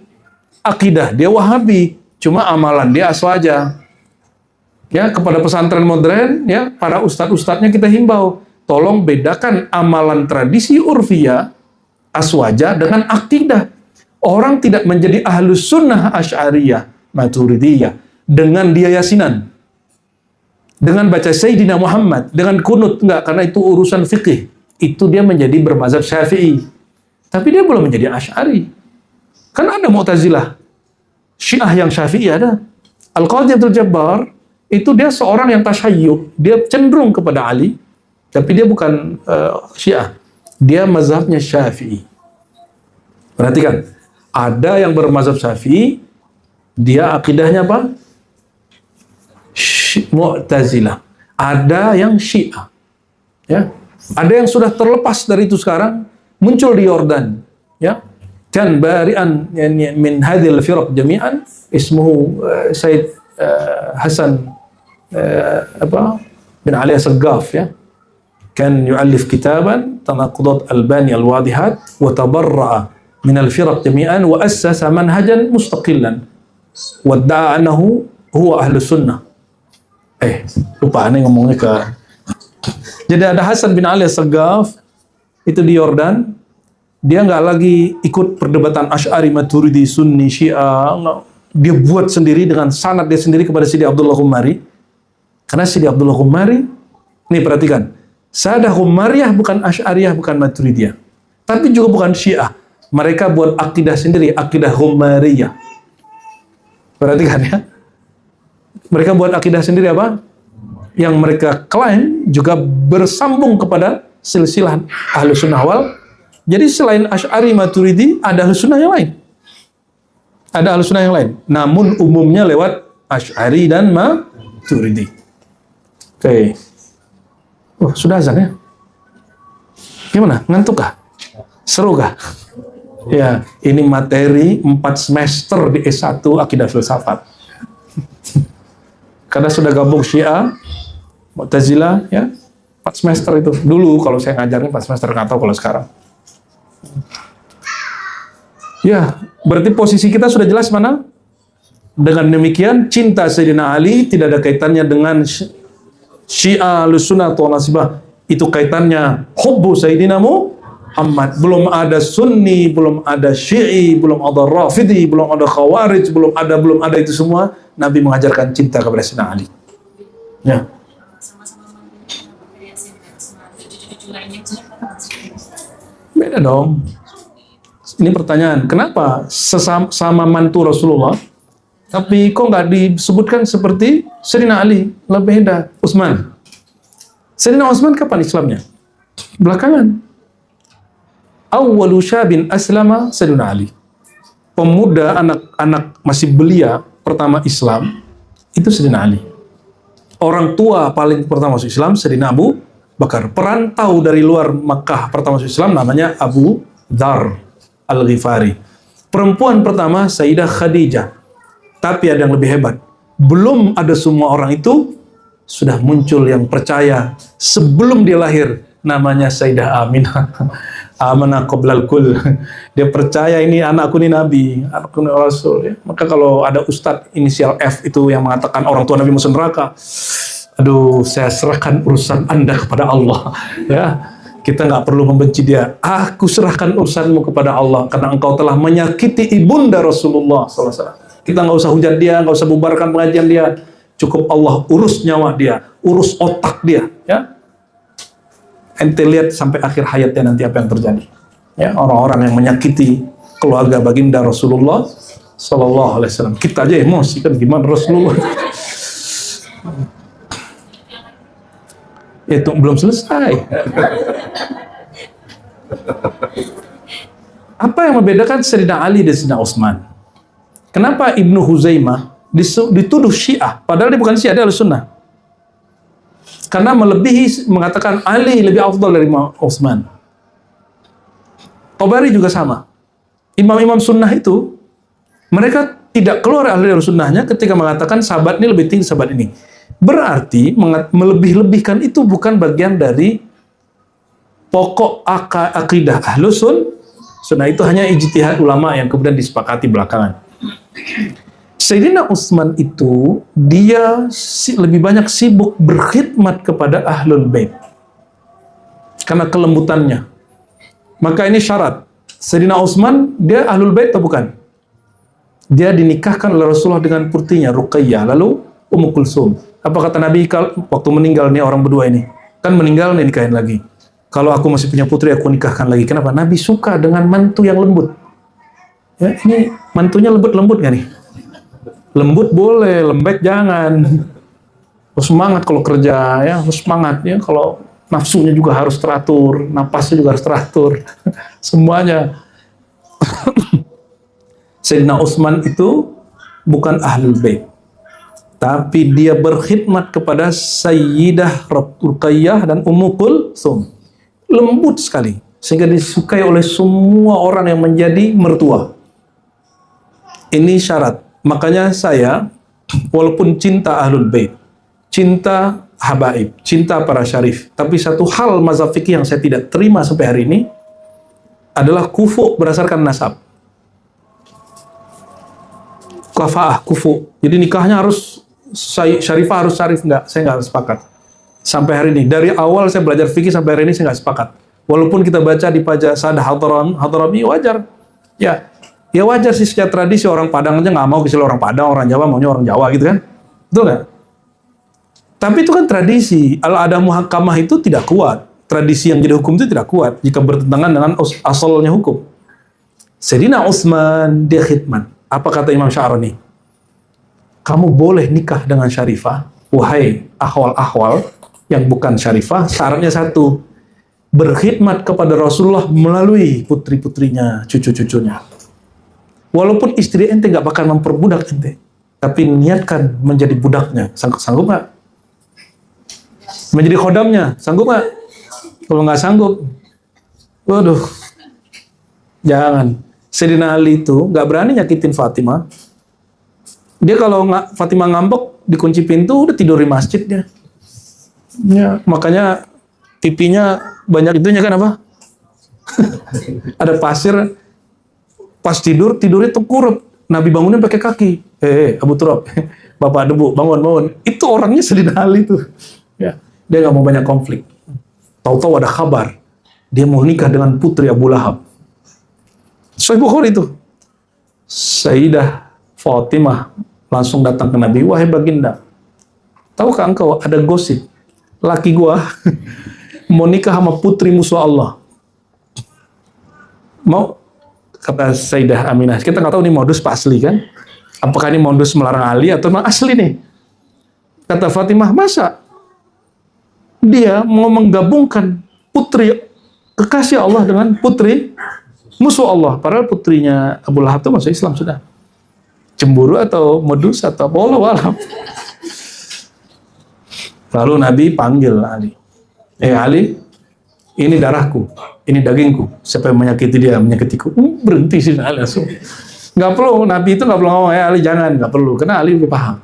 Akidah dia Wahabi, cuma amalan dia aswaja. Ya, kepada pesantren modern, ya, para ustadz-ustadznya kita himbau, tolong bedakan amalan tradisi urfiyah aswaja dengan akidah. Orang tidak menjadi ahlus sunnah asy'ariyah maturidiyah dengan dia yasinan, dengan baca Sayyidina Muhammad, dengan kunut, enggak, karena itu urusan fikih. Itu dia menjadi bermazhab Syafi'i. Tapi dia belum menjadi Asy'ari. Kan ada Mu'tazilah, Syiah yang Syafi'i ada. Al-Qadhi Abdul Jabbar itu dia seorang yang tasyayyuh, dia cenderung kepada Ali, tapi dia bukan Syiah. dia mazhabnya Syafi'i. Perhatikan, ada yang bermazhab Syafi'i, dia akidahnya apa? Mu'tazilah. Ada yang Syiah. Ya. Ada yang sudah terlepas dari itu sekarang, muncul di Yordan. Ya. Kan bari'an yani min hadhil firaq jami'an ismuhu Said Hasan bin Ali As-Saggaf, ya. Kan yu'allif kitaban Tanaqudat Albani Al-Wadihat wa tabarra'a min al-firaq jami'an wa assasa manhajan mustaqillan wa da'a annahu huwa ahlus sunnah. Lupa aneh ngomongnya ke. Jadi ada Hasan bin Ali As-Saggaf itu di Yordan. Dia nggak lagi ikut perdebatan Asy'ari, Maturidi, Sunni, Syiah. Dia buat sendiri dengan sanad dia sendiri kepada Sidi Abdullah Ghumari. Karena Sidi Abdullah Ghumari, nih perhatikan, Sadah Ghumariyah bukan Asy'ariyah, bukan Maturidiyah, tapi juga bukan Syiah. Mereka buat akidah sendiri, akidah Ghumariyah. Perhatikan ya. Mereka buat akidah sendiri apa? Yang mereka klaim juga bersambung kepada silsilah Ahlus Sunnah wal. Jadi selain Asy'ari, Maturidi, ada Ahlus Sunnah yang lain. Ada Ahlus Sunnah yang lain. Namun umumnya lewat Asy'ari dan Maturidi. Oke. Sudah azan ya? Gimana? Ngantuk kah? Seru kah? Ya, ini materi 4 semester di S1 Akidah Filsafat. Karena sudah gabung Syiah, Mu'tazilah, ya, 4 semester itu. Dulu kalau saya ngajarnya 4 semester, nggak tahu kalau sekarang. Ya, berarti posisi kita sudah jelas mana? Dengan demikian, cinta Sayyidina Ali tidak ada kaitannya dengan Syiah, Ahlussunnah atau Nasibah. Itu kaitannya hubbu Sayyidina Muhammad. Belum ada Sunni, belum ada Syi'i, belum ada Rafidhi, belum ada Khawarij, belum ada itu semua. Nabi mengajarkan cinta kepada Sayyidina Ali. Ya. Beda dong. Ini pertanyaan, kenapa sama mantu Rasulullah, tapi kok nggak disebutkan seperti Sayyidina Ali? Lebih beda. Utsman. Sayyidina Utsman kapan Islamnya? Belakangan. Awwalu syabin aslama Sayyidina Ali. Pemuda, anak-anak masih belia pertama Islam itu Sayyidina Ali. Orang tua paling pertama masuk Islam Sayyidina Abu Bakar. Perantau dari luar Makkah pertama masuk Islam namanya Abu Dzar Al-Ghifari. Perempuan pertama Sayyidah Khadijah. Tapi ada yang lebih hebat. Belum ada semua orang itu sudah muncul yang percaya sebelum dia lahir, namanya Sayyidah Aminah. Amanah qoblal kul. Dia percaya ini anakku ini Nabi, anakku ini Rasul. Ya. Maka kalau ada ustadz inisial F itu yang mengatakan orang tua Nabi masuk neraka, aduh, saya serahkan urusan Anda kepada Allah. Ya, kita nggak perlu membenci dia. Aku serahkan urusanmu kepada Allah karena engkau telah menyakiti ibunda Rasulullah SAW. Kita nggak usah hujat dia, nggak usah bubarkan pengajian dia. Cukup Allah urus nyawa dia, urus otak dia. Ya. Ente lihat sampai akhir hayatnya nanti apa yang terjadi. Ya, orang-orang yang menyakiti keluarga baginda Rasulullah Sallallahu Alaihi Wasallam. Kita aja emosi kan, gimana Rasulullah? Itu belum selesai. Apa yang membedakan Sayyidina Ali dan Sayyidina Utsman? Kenapa Ibnu Huzaimah dituduh Syiah, padahal dia bukan Syiah, dia Ahlussunnah? Karena melebihi, mengatakan Ali lebih afdal dari Utsman. Tabari juga sama. Imam-imam sunnah itu, mereka tidak keluar dari sunnahnya ketika mengatakan sahabat ini lebih tinggi sahabat ini. Berarti melebih-lebihkan itu bukan bagian dari pokok akidah Ahlus Sunnah. Itu hanya ijtihad ulama yang kemudian disepakati belakangan. Sayyidina Utsman itu dia lebih banyak sibuk berkhidmat kepada Ahlul Bait karena kelembutannya. Maka ini syarat. Sayyidina Utsman dia Ahlul Bait atau bukan? Dia dinikahkan oleh Rasulullah dengan putrinya Ruqayyah, lalu Ummu Kulsum. Apa kata Nabi waktu meninggal nih orang berdua ini? Kan meninggal nih nikahin lagi. Kalau aku masih punya putri aku nikahkan lagi. Kenapa? Nabi suka dengan mantu yang lembut. Ya, ini mantunya lembut-lembut nggak nih? Lembut boleh, lembek jangan. Harus semangat kalau kerja, ya harus semangat ya. Kalau nafsunya juga harus teratur, napasnya juga harus teratur, semuanya. Sayyidina Utsman itu bukan ahlul bait, tapi dia berkhidmat kepada Sayyidah Ruqayyah dan Ummu Kulsum. Lembut sekali, sehingga disukai oleh semua orang yang menjadi mertua. Ini syarat. Makanya saya, walaupun cinta ahlul bait, cinta habaib, cinta para syarif, tapi satu hal mazhab fikih yang saya tidak terima sampai hari ini adalah kufu berdasarkan nasab. Kafaah, kufu. Jadi nikahnya harus syarifah, harus syarif. Enggak, saya nggak sepakat. Sampai hari ini, dari awal saya belajar fikih sampai hari ini saya nggak sepakat. Walaupun kita baca di pajak Sad Hadrami, wajar. Ya wajar sih, secara tradisi orang Padang aja nggak mau kisah orang Padang, orang Jawa maunya orang Jawa gitu kan. Betul nggak? Tapi itu kan tradisi. Al-ada muhakkamah itu tidak kuat. Tradisi yang jadi hukum itu tidak kuat jika bertentangan dengan asalnya hukum. Sayyidina Utsman dia khidmat. Apa kata Imam Sya'rani? Kamu boleh nikah dengan syarifah, wahai akhwal-akhwal yang bukan syarifah, syaratnya satu, berkhidmat kepada Rasulullah melalui putri-putrinya, cucu-cucunya. Walaupun istri ente nggak bakal memperbudak ente, tapi niatkan menjadi budaknya. Sanggup nggak? Menjadi khodamnya, sanggup nggak? Kalau nggak sanggup, waduh, jangan. Sayyidina Ali itu nggak berani nyakitin Fatimah. Dia kalau Fatimah ngambek, dikunci pintu, udah tidur di masjid dia. Ya, makanya pipinya banyak itunya kan apa? Ada pasir. Pas tidurnya tengkurap. Nabi bangunin pakai kaki. Abu Turab, Bapak debu, bangun. Itu orangnya Sayyidina Ali tuh. Ya, dia nggak mau banyak konflik. Tahu-tahu ada kabar, dia mau nikah dengan putri Abu Lahab. Sahih Bukhari itu. Sayyidah Fatimah langsung datang ke Nabi, wahai baginda, tahukah engkau ada gosip laki gua mau nikah sama putri musuh Allah? Mau? Kata Sayyidah Aminah, kita nggak tahu nih modus asli kan? Apakah ini modus melarang Ali atau memang asli nih? Kata Fatimah, masa dia mau menggabungkan putri kekasih Allah dengan putri musuh Allah? Padahal putrinya Abu Lahab itu masuk Islam sudah. Cemburu atau modus atau Allah walam. Lalu Nabi panggil Ali. Ali, ini darahku, ini dagingku. Siapa yang menyakiti dia, menyakitiku. Berhenti sih Ali langsung. Nggak perlu, Nabi itu nggak perlu ngomong, Ali jangan, nggak perlu. Karena Ali lebih paham.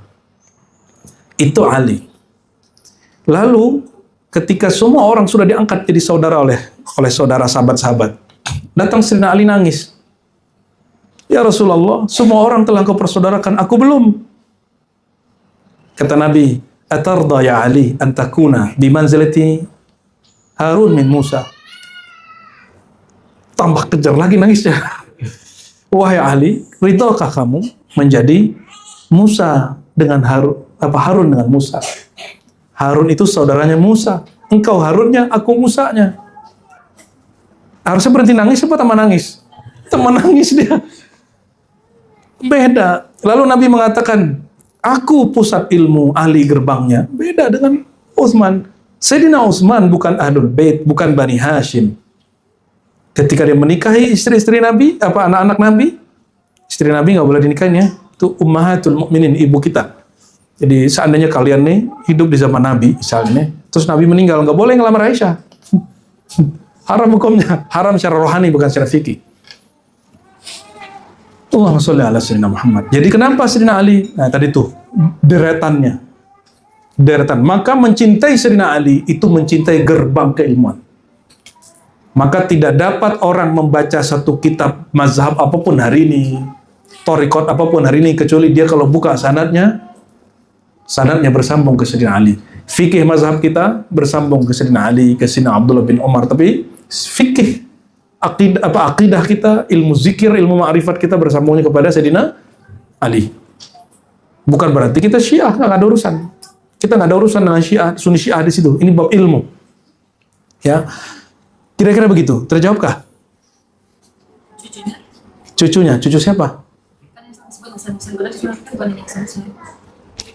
Itu Ali. Lalu, ketika semua orang sudah diangkat jadi saudara oleh saudara sahabat-sahabat, datang Sayyidina Ali nangis. Ya Rasulullah, semua orang telah kau persaudarakan, aku belum. Kata Nabi, atarda ya Ali antakuna bimanzilati Harun min Musa. Tambah kejar lagi nangisnya. Wahai Ali, ridhokah kamu menjadi Musa dengan Harun dengan Musa? Harun itu saudaranya Musa. Engkau Harunnya, aku Musanya. Harusnya berhenti nangis apa teman nangis? Teman nangis dia. Beda. Lalu Nabi mengatakan, aku pusat ilmu, Ali gerbangnya. Beda dengan Utsman. Sayyidina Utsman bukan Ahlul Bait, bukan Bani Hashim. Ketika dia menikahi istri-istri Nabi, anak-anak Nabi, istri Nabi nggak boleh dinikahin ya. Itu ummahatul mukminin, ibu kita. Jadi seandainya kalian nih hidup di zaman Nabi, misalnya, terus Nabi meninggal, nggak boleh ngelamar Aisyah. Haram hukumnya, haram secara rohani bukan secara fikih. Allahumma sholli ala sayyidina Muhammad. Jadi kenapa Sayyidina Ali? Nah tadi tuh deretannya. Maka mencintai Sayyidina Ali itu mencintai gerbang keilmuan. Maka tidak dapat orang membaca satu kitab mazhab apapun hari ini, thariqat apapun hari ini, kecuali dia kalau buka sanadnya bersambung ke Sayyidina Ali. Fikih mazhab kita bersambung ke Sayyidina Ali, ke Sayyidina Abdullah bin Umar. Tapi fikih akidah kita, ilmu zikir, ilmu ma'rifat kita bersambungnya kepada Sayyidina Ali. Bukan berarti kita Syiah, nggak ada urusan. Kita nggak ada urusan dengan Syiah, Sunni Syiah di situ. Ini bab ilmu. Ya, kira-kira begitu. Terjawabkah? Cucunya, cucu siapa?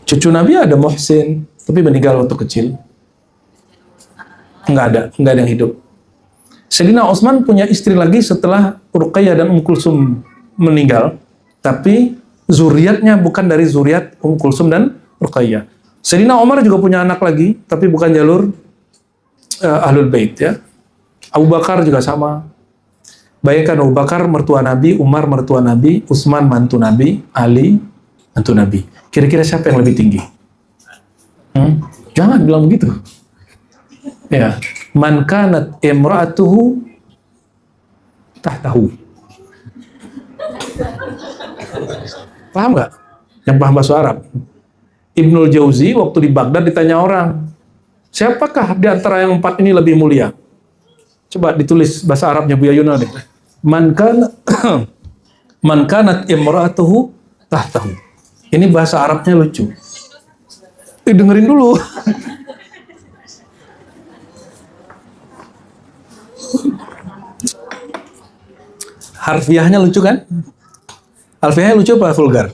Cucu Nabi ada Muhsin, tapi meninggal waktu kecil. Nggak ada yang hidup. Sayyidina Utsman punya istri lagi setelah Ruqayyah dan Kulsum meninggal, tapi zuriatnya bukan dari zuriat Kulsum dan Ruqayyah. Sayyidina Umar juga punya anak lagi, tapi bukan jalur Ahlul Bait ya. Abu Bakar juga sama. Bayangkan Abu Bakar mertua Nabi, Umar mertua Nabi, Utsman mantu Nabi, Ali mantu Nabi. Kira-kira siapa yang lebih tinggi? Jangan bilang begitu. Ya, man kanat imra'atuhu tahtahu. Paham nggak? Yang paham bahasa Arab. Ibnul Jauzi waktu di Baghdad ditanya orang, siapakah di antara yang 4 ini lebih mulia? Coba ditulis bahasa Arabnya Buya Yuna deh. Man kanat imra'atuhu tahtahu. Ini bahasa Arabnya lucu. Dengerin dulu. Harfiahnya lucu kan? Harfiahnya lucu apa vulgar?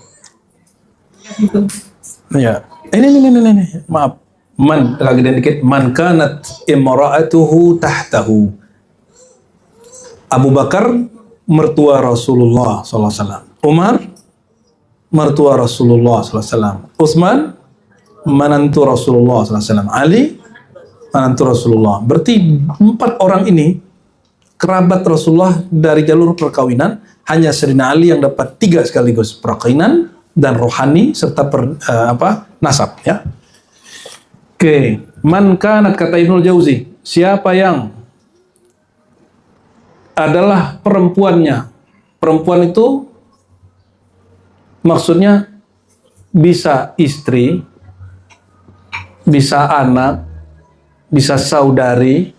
Ya. Ini. Maaf. Man, lagi dikit. Man kanat imra'atuhu tahtahu. Abu Bakar mertua Rasulullah SAW. Umar mertua Rasulullah SAW. Utsman menantu Rasulullah SAW. Ali menantu Rasulullah. Berarti 4 orang ini kerabat Rasulullah dari jalur perkawinan. Hanya Sayyidina Ali yang dapat 3 sekaligus, perkawinan dan rohani serta nasab ya. Oke, man kanat, kata Ibnul Jauzi, siapa yang adalah perempuannya. Perempuan itu maksudnya bisa istri, bisa anak, bisa saudari.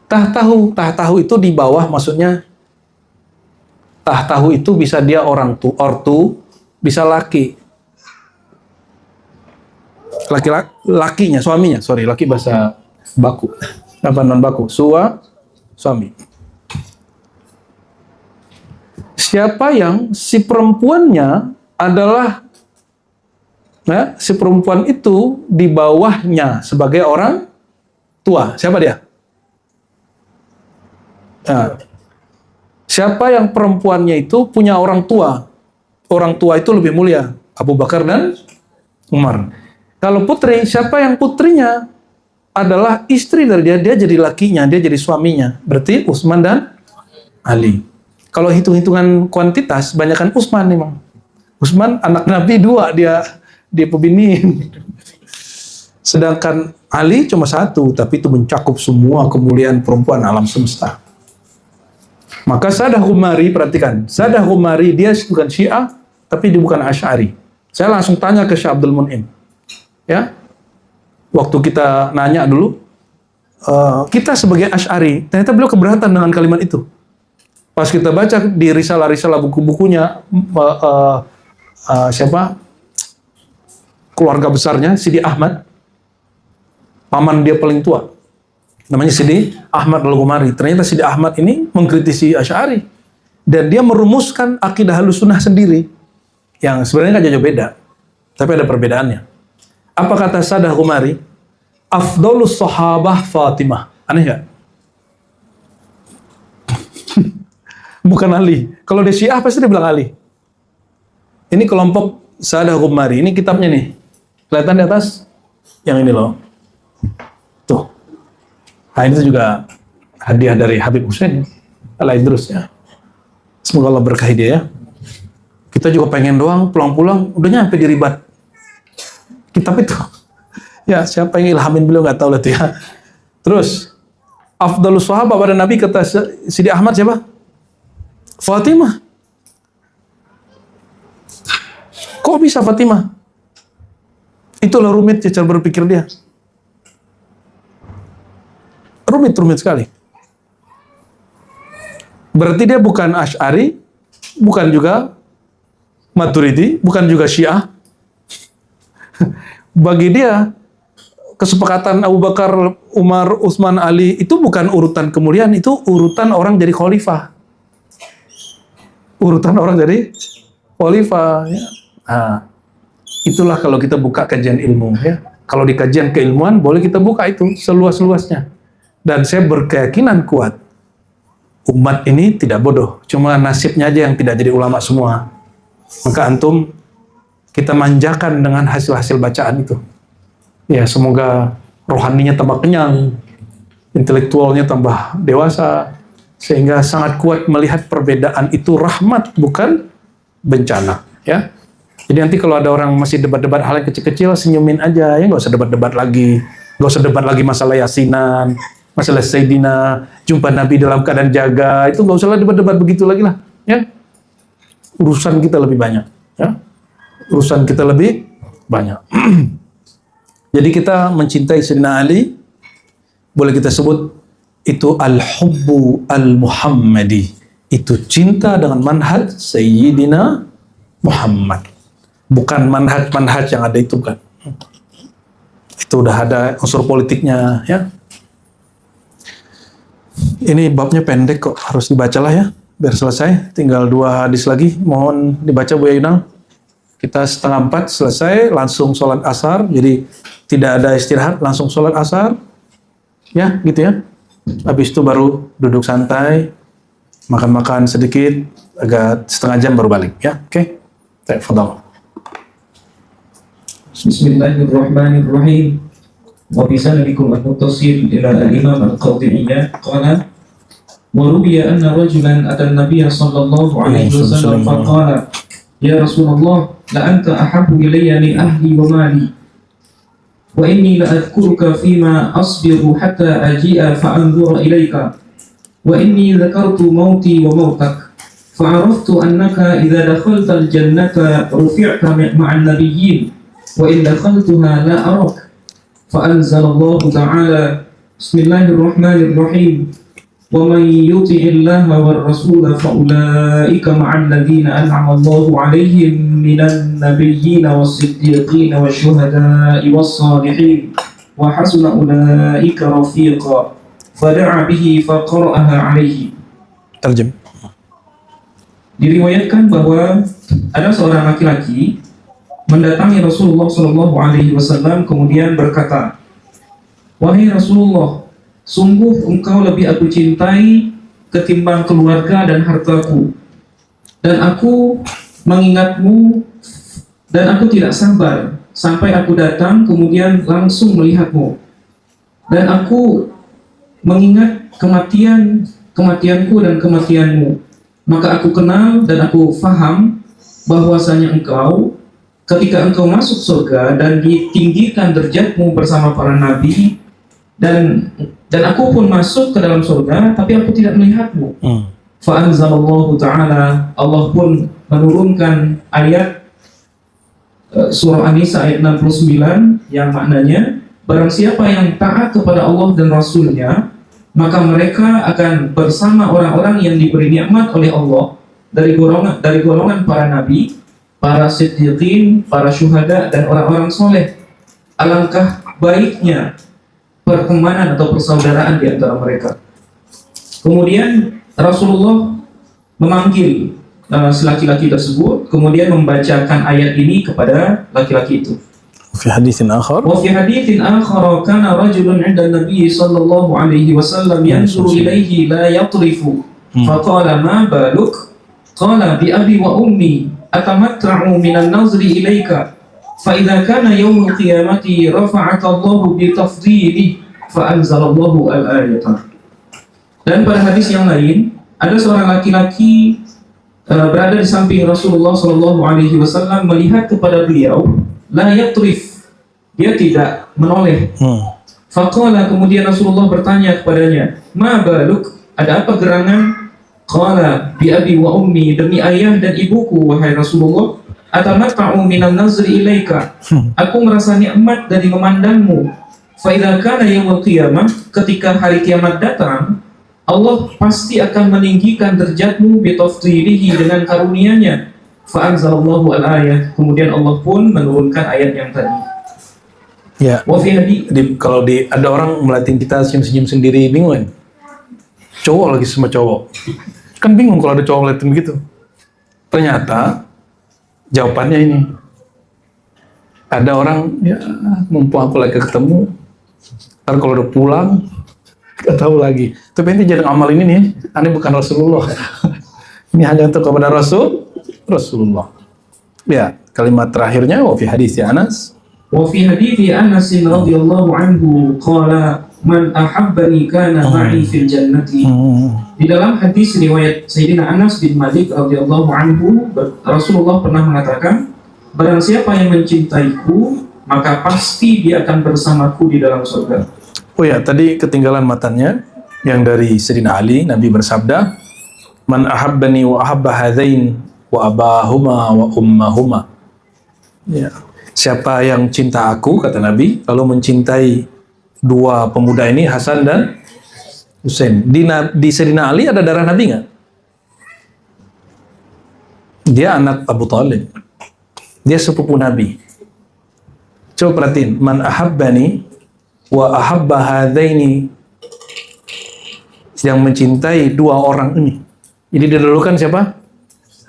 Tahtahu itu di bawah, maksudnya tahtahu itu bisa dia ortu, bisa laki. Lakinya, suaminya, laki bahasa baku. Apa non baku? Suami. Siapa yang si perempuannya adalah si perempuan itu di bawahnya sebagai orang tua. Siapa dia? Nah, siapa yang perempuannya itu punya orang tua? Orang tua itu lebih mulia, Abu Bakar dan Umar. Kalau putri, siapa yang putrinya adalah istri dari dia jadi lakinya, dia jadi suaminya. Berarti Utsman dan Ali. Kalau hitung-hitungan kuantitas, banyakkan Utsman memang. Utsman anak Nabi 2, dia pebiniin. Sedangkan Ali cuma 1, tapi itu mencakup semua kemuliaan perempuan alam semesta. Maka Sadah Humari, perhatikan, Sadah Humari dia bukan Syiah, tapi dia bukan Asy'ari. Saya langsung tanya ke Syekh Abdul Mun'im. Ya, waktu kita nanya dulu, kita sebagai Asy'ari, ternyata beliau keberatan dengan kalimat itu. Pas kita baca di risalah-risalah buku-bukunya, siapa? Keluarga besarnya, Sidi Ahmad, paman dia paling tua. Namanya Sidi Ahmad Al-Ghumari. Ternyata Sidi Ahmad ini mengkritisi Asy'ari. Dan dia merumuskan akidah Ahlussunnah sendiri. Yang sebenarnya nggak jauh beda. Tapi ada perbedaannya. Apa kata Sadah Ghumari? Afdolus sahabah Fatimah. Aneh nggak? Bukan Ali. Kalau dia Syiah pasti dia bilang Ali. Ini kelompok Sadah Ghumari. Ini kitabnya nih. Kelihatan di atas? Yang ini loh. Tuh. Nah, ini juga hadiah dari Habib Hussein Al-Idrus ya. Semoga Allah berkahi dia ya. Kita juga pengen doang, pulang-pulang udah nyampe di Ribat. Kitab itu. Ya, siapa yang ilhamin beliau nggak tahu lah tuh ya. Terus, afdalus sahabat pada Nabi kata Sidi Ahmad siapa? Fatimah. Kok bisa Fatimah? Itulah rumit cara berpikir dia. Rumit sekali. Berarti dia bukan Asy'ari, bukan juga Maturidi, bukan juga Syiah. Bagi dia, kesepakatan Abu Bakar, Umar, Utsman, Ali, itu bukan urutan kemuliaan, itu urutan orang jadi khalifah. Urutan orang jadi khalifah. Ya. Nah, itulah kalau kita buka kajian ilmu. Ya. Kalau di kajian keilmuan, boleh kita buka itu seluas-luasnya. Dan saya berkeyakinan kuat, umat ini tidak bodoh. Cuma nasibnya aja yang tidak jadi ulama semua. Maka antum, kita manjakan dengan hasil-hasil bacaan itu. Ya, semoga rohaninya tambah kenyang, intelektualnya tambah dewasa, sehingga sangat kuat melihat perbedaan itu rahmat, bukan bencana. Ya. Jadi nanti kalau ada orang masih debat-debat hal yang kecil-kecil, senyumin aja, ya nggak usah debat-debat lagi, nggak usah debat lagi masalah Yasinan, masalah Sayyidina, jumpa Nabi dalam keadaan jaga, itu nggak usah lah debat-debat begitu lagi lah, ya. Urusan kita lebih banyak, ya. Urusan kita lebih banyak. Jadi kita mencintai Sayyidina Ali, boleh kita sebut itu al-hubbu al-muhammadi, itu cinta dengan manhaj Sayyidina Muhammad. Bukan manhaj yang ada itu, kan. Itu udah ada unsur politiknya, ya. Ini babnya pendek kok, harus dibacalah ya, biar selesai. Tinggal 2 hadis lagi, mohon dibaca Bu Yunal. Kita 3:30 selesai, langsung sholat asar, jadi tidak ada istirahat, langsung sholat asar, ya gitu ya. Habis itu baru duduk santai, makan-makan sedikit, agak setengah jam baru balik, ya. Oke, tafadhal. Bismillahirrahmanirrahim. Wa bisanadikum al-muttasil ila al-imam al-qadhi'iyah qala wa rubiya anna rajulan ata an-nabiy sallallahu alaihi wasallam faqala ya Rasulullah la anta ahabbu ilayya min ahli wa mali wa inni la adhkuruka fima asbiru hatta aji'a fa anzura ilayka wa inni dhakartu mauti wa mautak fa'araftu annaka idza dakhalta al-jannata rufi'ta ma'a an-nabiyyin wa in dakhaltuha la arak fa anzalallahu ta'ala bismillahirrahmanirrahim wa man yuti'illaha war rasula fa ulaika ma'al ladzina an'ama Allahu 'alaihim minan nabiyyin was siddiqin wasyuhada'i was salihin wa hasuna ulaika rafiqa fada'a bihi fa qara'aha 'alaihi. Terjem. Diriwayatkan bahwa ada seorang laki-laki mendatangi Rasulullah Shallallahu Alaihi Wasallam kemudian berkata, wahai Rasulullah, sungguh engkau lebih aku cintai ketimbang keluarga dan hartaku, dan aku mengingatmu dan aku tidak sabar sampai aku datang kemudian langsung melihatmu, dan aku mengingat kematianku dan kematianmu, maka aku kenal dan aku faham bahwasanya engkau ketika engkau masuk surga dan ditinggikan derajatmu bersama para nabi, dan aku pun masuk ke dalam surga tapi aku tidak melihatmu. Fa anzalallahu ta'ala, Allah pun menurunkan ayat surah An-Nisa ayat 69 yang maknanya barang siapa yang taat kepada Allah dan Rasulnya, maka mereka akan bersama orang-orang yang diberi nikmat oleh Allah dari golongan para nabi, para siddiqin, para syuhada, dan orang-orang soleh. Alangkah baiknya pertemanan atau persaudaraan di antara mereka. Kemudian Rasulullah memanggil laki-laki tersebut, kemudian membacakan ayat ini kepada laki-laki itu. Fi haditsin akhar. Wa fi haditsin akhar kana rajulun 'inda an-nabiy sallallahu alaihi wasallam yanzuru ilayhi la yatrifu. Faqala ma baluk? Qala bi abi wa ummi atamatta'u minan nazri ilayka fa idza kana yaumul qiyamati rafa'aka Allahu bi tafdhilihi fa anzalallahu al-ayata. Dan pada hadis yang lain ada seorang laki-laki berada di samping Rasulullah sallallahu alaihi wasallam melihat kepada beliau, la yatrif, dia tidak menoleh. Faqala, kemudian Rasulullah bertanya kepadanya, ma baluk, ada apa gerangan? Qala bi abi wa ummi, demi ayah dan ibuku wahai Rasulullah, atamatta'u minan nazri ilaika, aku merasa nikmat dari memandangmu. Fa idza kana yaumul qiyamah, ketika hari kiamat datang, Allah pasti akan meninggikan derajatmu bi tafdhilihi, dengan karunia-Nya. Fa anzalallahu al-ayah, kemudian Allah pun menurunkan ayat yang tadi. Ya. Kalau ada orang melatih kita senyum-senyum sendiri, bingung kan? Cowok lagi sama cowok. Kan bingung kalau ada cowok ngeliatin begitu. Ternyata jawabannya ini. Ada orang, ya mumpung aku lagi ketemu, ntar kalau udah pulang, gak tahu lagi. Tapi nanti jangan amal ini nih, aneh bukan Rasulullah. Ini hanya untuk kepada Rasulullah. Ya, kalimat terakhirnya, wa fi hadits Anas. Wa fi hadithi Anas radhiyallahu anhu qala man ahabbani kana ma'i fil jannati. Di dalam hadis riwayat Sayyidina Anas bin Malik radhiyallahu anhu, Rasulullah pernah mengatakan, barang siapa yang mencintaiku, maka pasti dia akan bersamaku di dalam surga. Oh ya, tadi ketinggalan matanya yang dari Sayyidina Ali. Nabi bersabda, man ahabbani wa ahabba hadain wa abahuma wa ummahuma. Ya. Siapa yang cinta aku, kata Nabi, lalu mencintai dua pemuda ini, Hasan dan Husain. Di Sayyidina Ali ada darah Nabi nggak? Dia anak Abu Talib. Dia sepupu Nabi. Coba perhatiin, man ahabbani wa ahabba hadaini, yang mencintai dua orang ini. Jadi didahulukan siapa?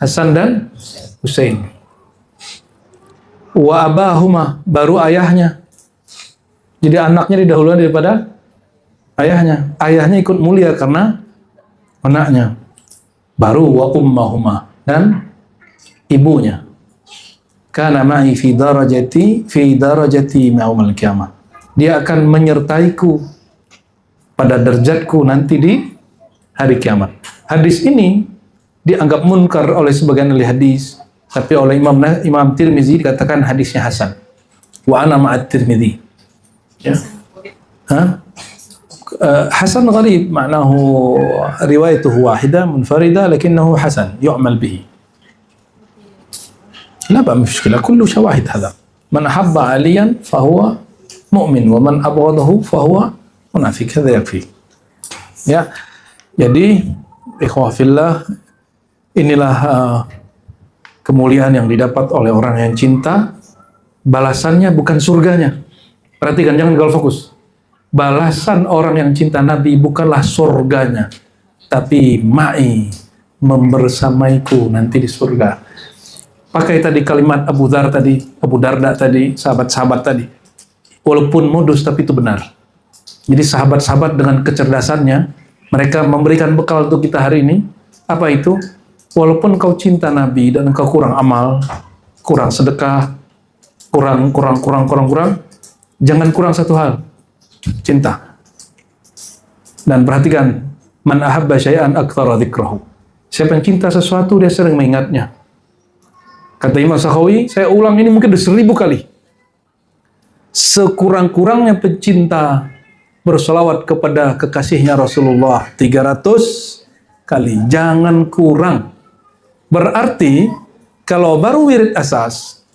Hasan dan Husain. Wa abahuma, baru ayahnya. Jadi anaknya didahulukan daripada ayahnya. Ayahnya ikut mulia karena anaknya. Baru wa ummahuma, dan ibunya. Kana ma'i fi darajati yaumal qiyamah. Dia akan menyertaiku pada derajatku nanti di hari kiamat. Hadis ini dianggap munkar oleh sebagian ahli hadis, tapi oleh Imam Tirmizi dikatakan hadisnya hasan. Wa ana ma'at Tirmizi. Ya. Hasan gharib, maknahu riwayatuhu wahidah munfarida lakinnahu hasan yu'mal bihi. لا بقى مشكلة كله شواهد هذا من أحب عليا فهو مؤمن ومن أبغضه فهو منافق هذا يكفي ya. Jadi ikhwah fillah, inilah kemuliaan yang didapat oleh orang yang cinta. Balasannya bukan surganya. Perhatikan, jangan gagal fokus. Balasan orang yang cinta Nabi bukanlah surganya, tapi ma'i, membersamaiku nanti di surga. Pakai tadi kalimat Abu Darda tadi, sahabat-sahabat tadi. Walaupun modus, tapi itu benar. Jadi sahabat-sahabat dengan kecerdasannya, mereka memberikan bekal untuk kita hari ini. Apa itu? Walaupun kau cinta Nabi dan engkau kurang amal, kurang sedekah, kurang, jangan kurang satu hal, cinta. Dan perhatikan, man ahabba syai'an aktsara dzikrahu. Siapa yang cinta sesuatu, dia sering mengingatnya. Kata Imam Sakhawi, saya ulang ini mungkin 1000 kali. Sekurang-kurangnya pecinta bersolawat kepada kekasihnya Rasulullah 300 kali. Jangan kurang. Berarti, kalau baru wirid asas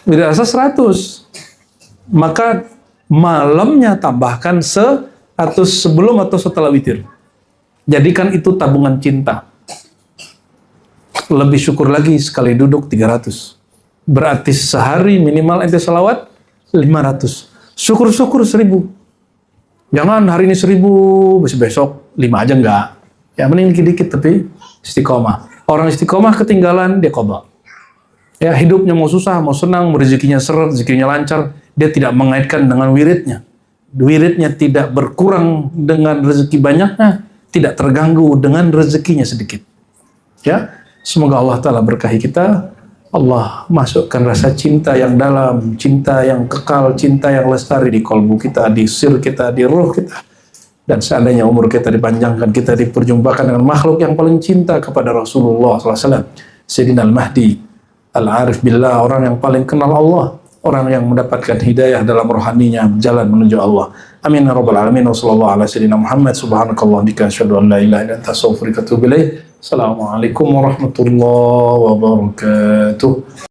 100. Maka malamnya tambahkan 100 sebelum atau setelah witir. Jadikan itu tabungan cinta. Lebih syukur lagi sekali duduk 300. Berarti sehari minimal ente salawat 500. Syukur-syukur 1000. Jangan hari ini 1000, besok 5 aja enggak. Ya mending dikit-dikit tapi istiqomah. Orang istiqomah ketinggalan, dia qadha. Ya hidupnya mau susah, mau senang, mau rezekinya seret, rezekinya lancar, dia tidak mengaitkan dengan wiridnya. Wiridnya tidak berkurang dengan rezeki banyaknya, tidak terganggu dengan rezekinya sedikit. Ya. Semoga Allah Ta'ala berkahi kita. Allah masukkan rasa cinta yang dalam, cinta yang kekal, cinta yang lestari di kolbu kita, di sir kita, di ruh kita. Dan seandainya umur kita dipanjangkan, kita diperjumpakan dengan makhluk yang paling cinta kepada Rasulullah SAW. Sayyidina Al-Mahdi, Al-Arif Billah, orang yang paling kenal Allah, orang yang mendapatkan hidayah dalam rohaninya, jalan menuju Allah. Amin ya rabbal alamin. Wa sallallahu ala sayyidina Muhammad. Subhanakallah bika asyhadu an la ilaha illa anta astaghfiruka wa atubu ilaik. Assalamualaikum warahmatullahi wabarakatuh.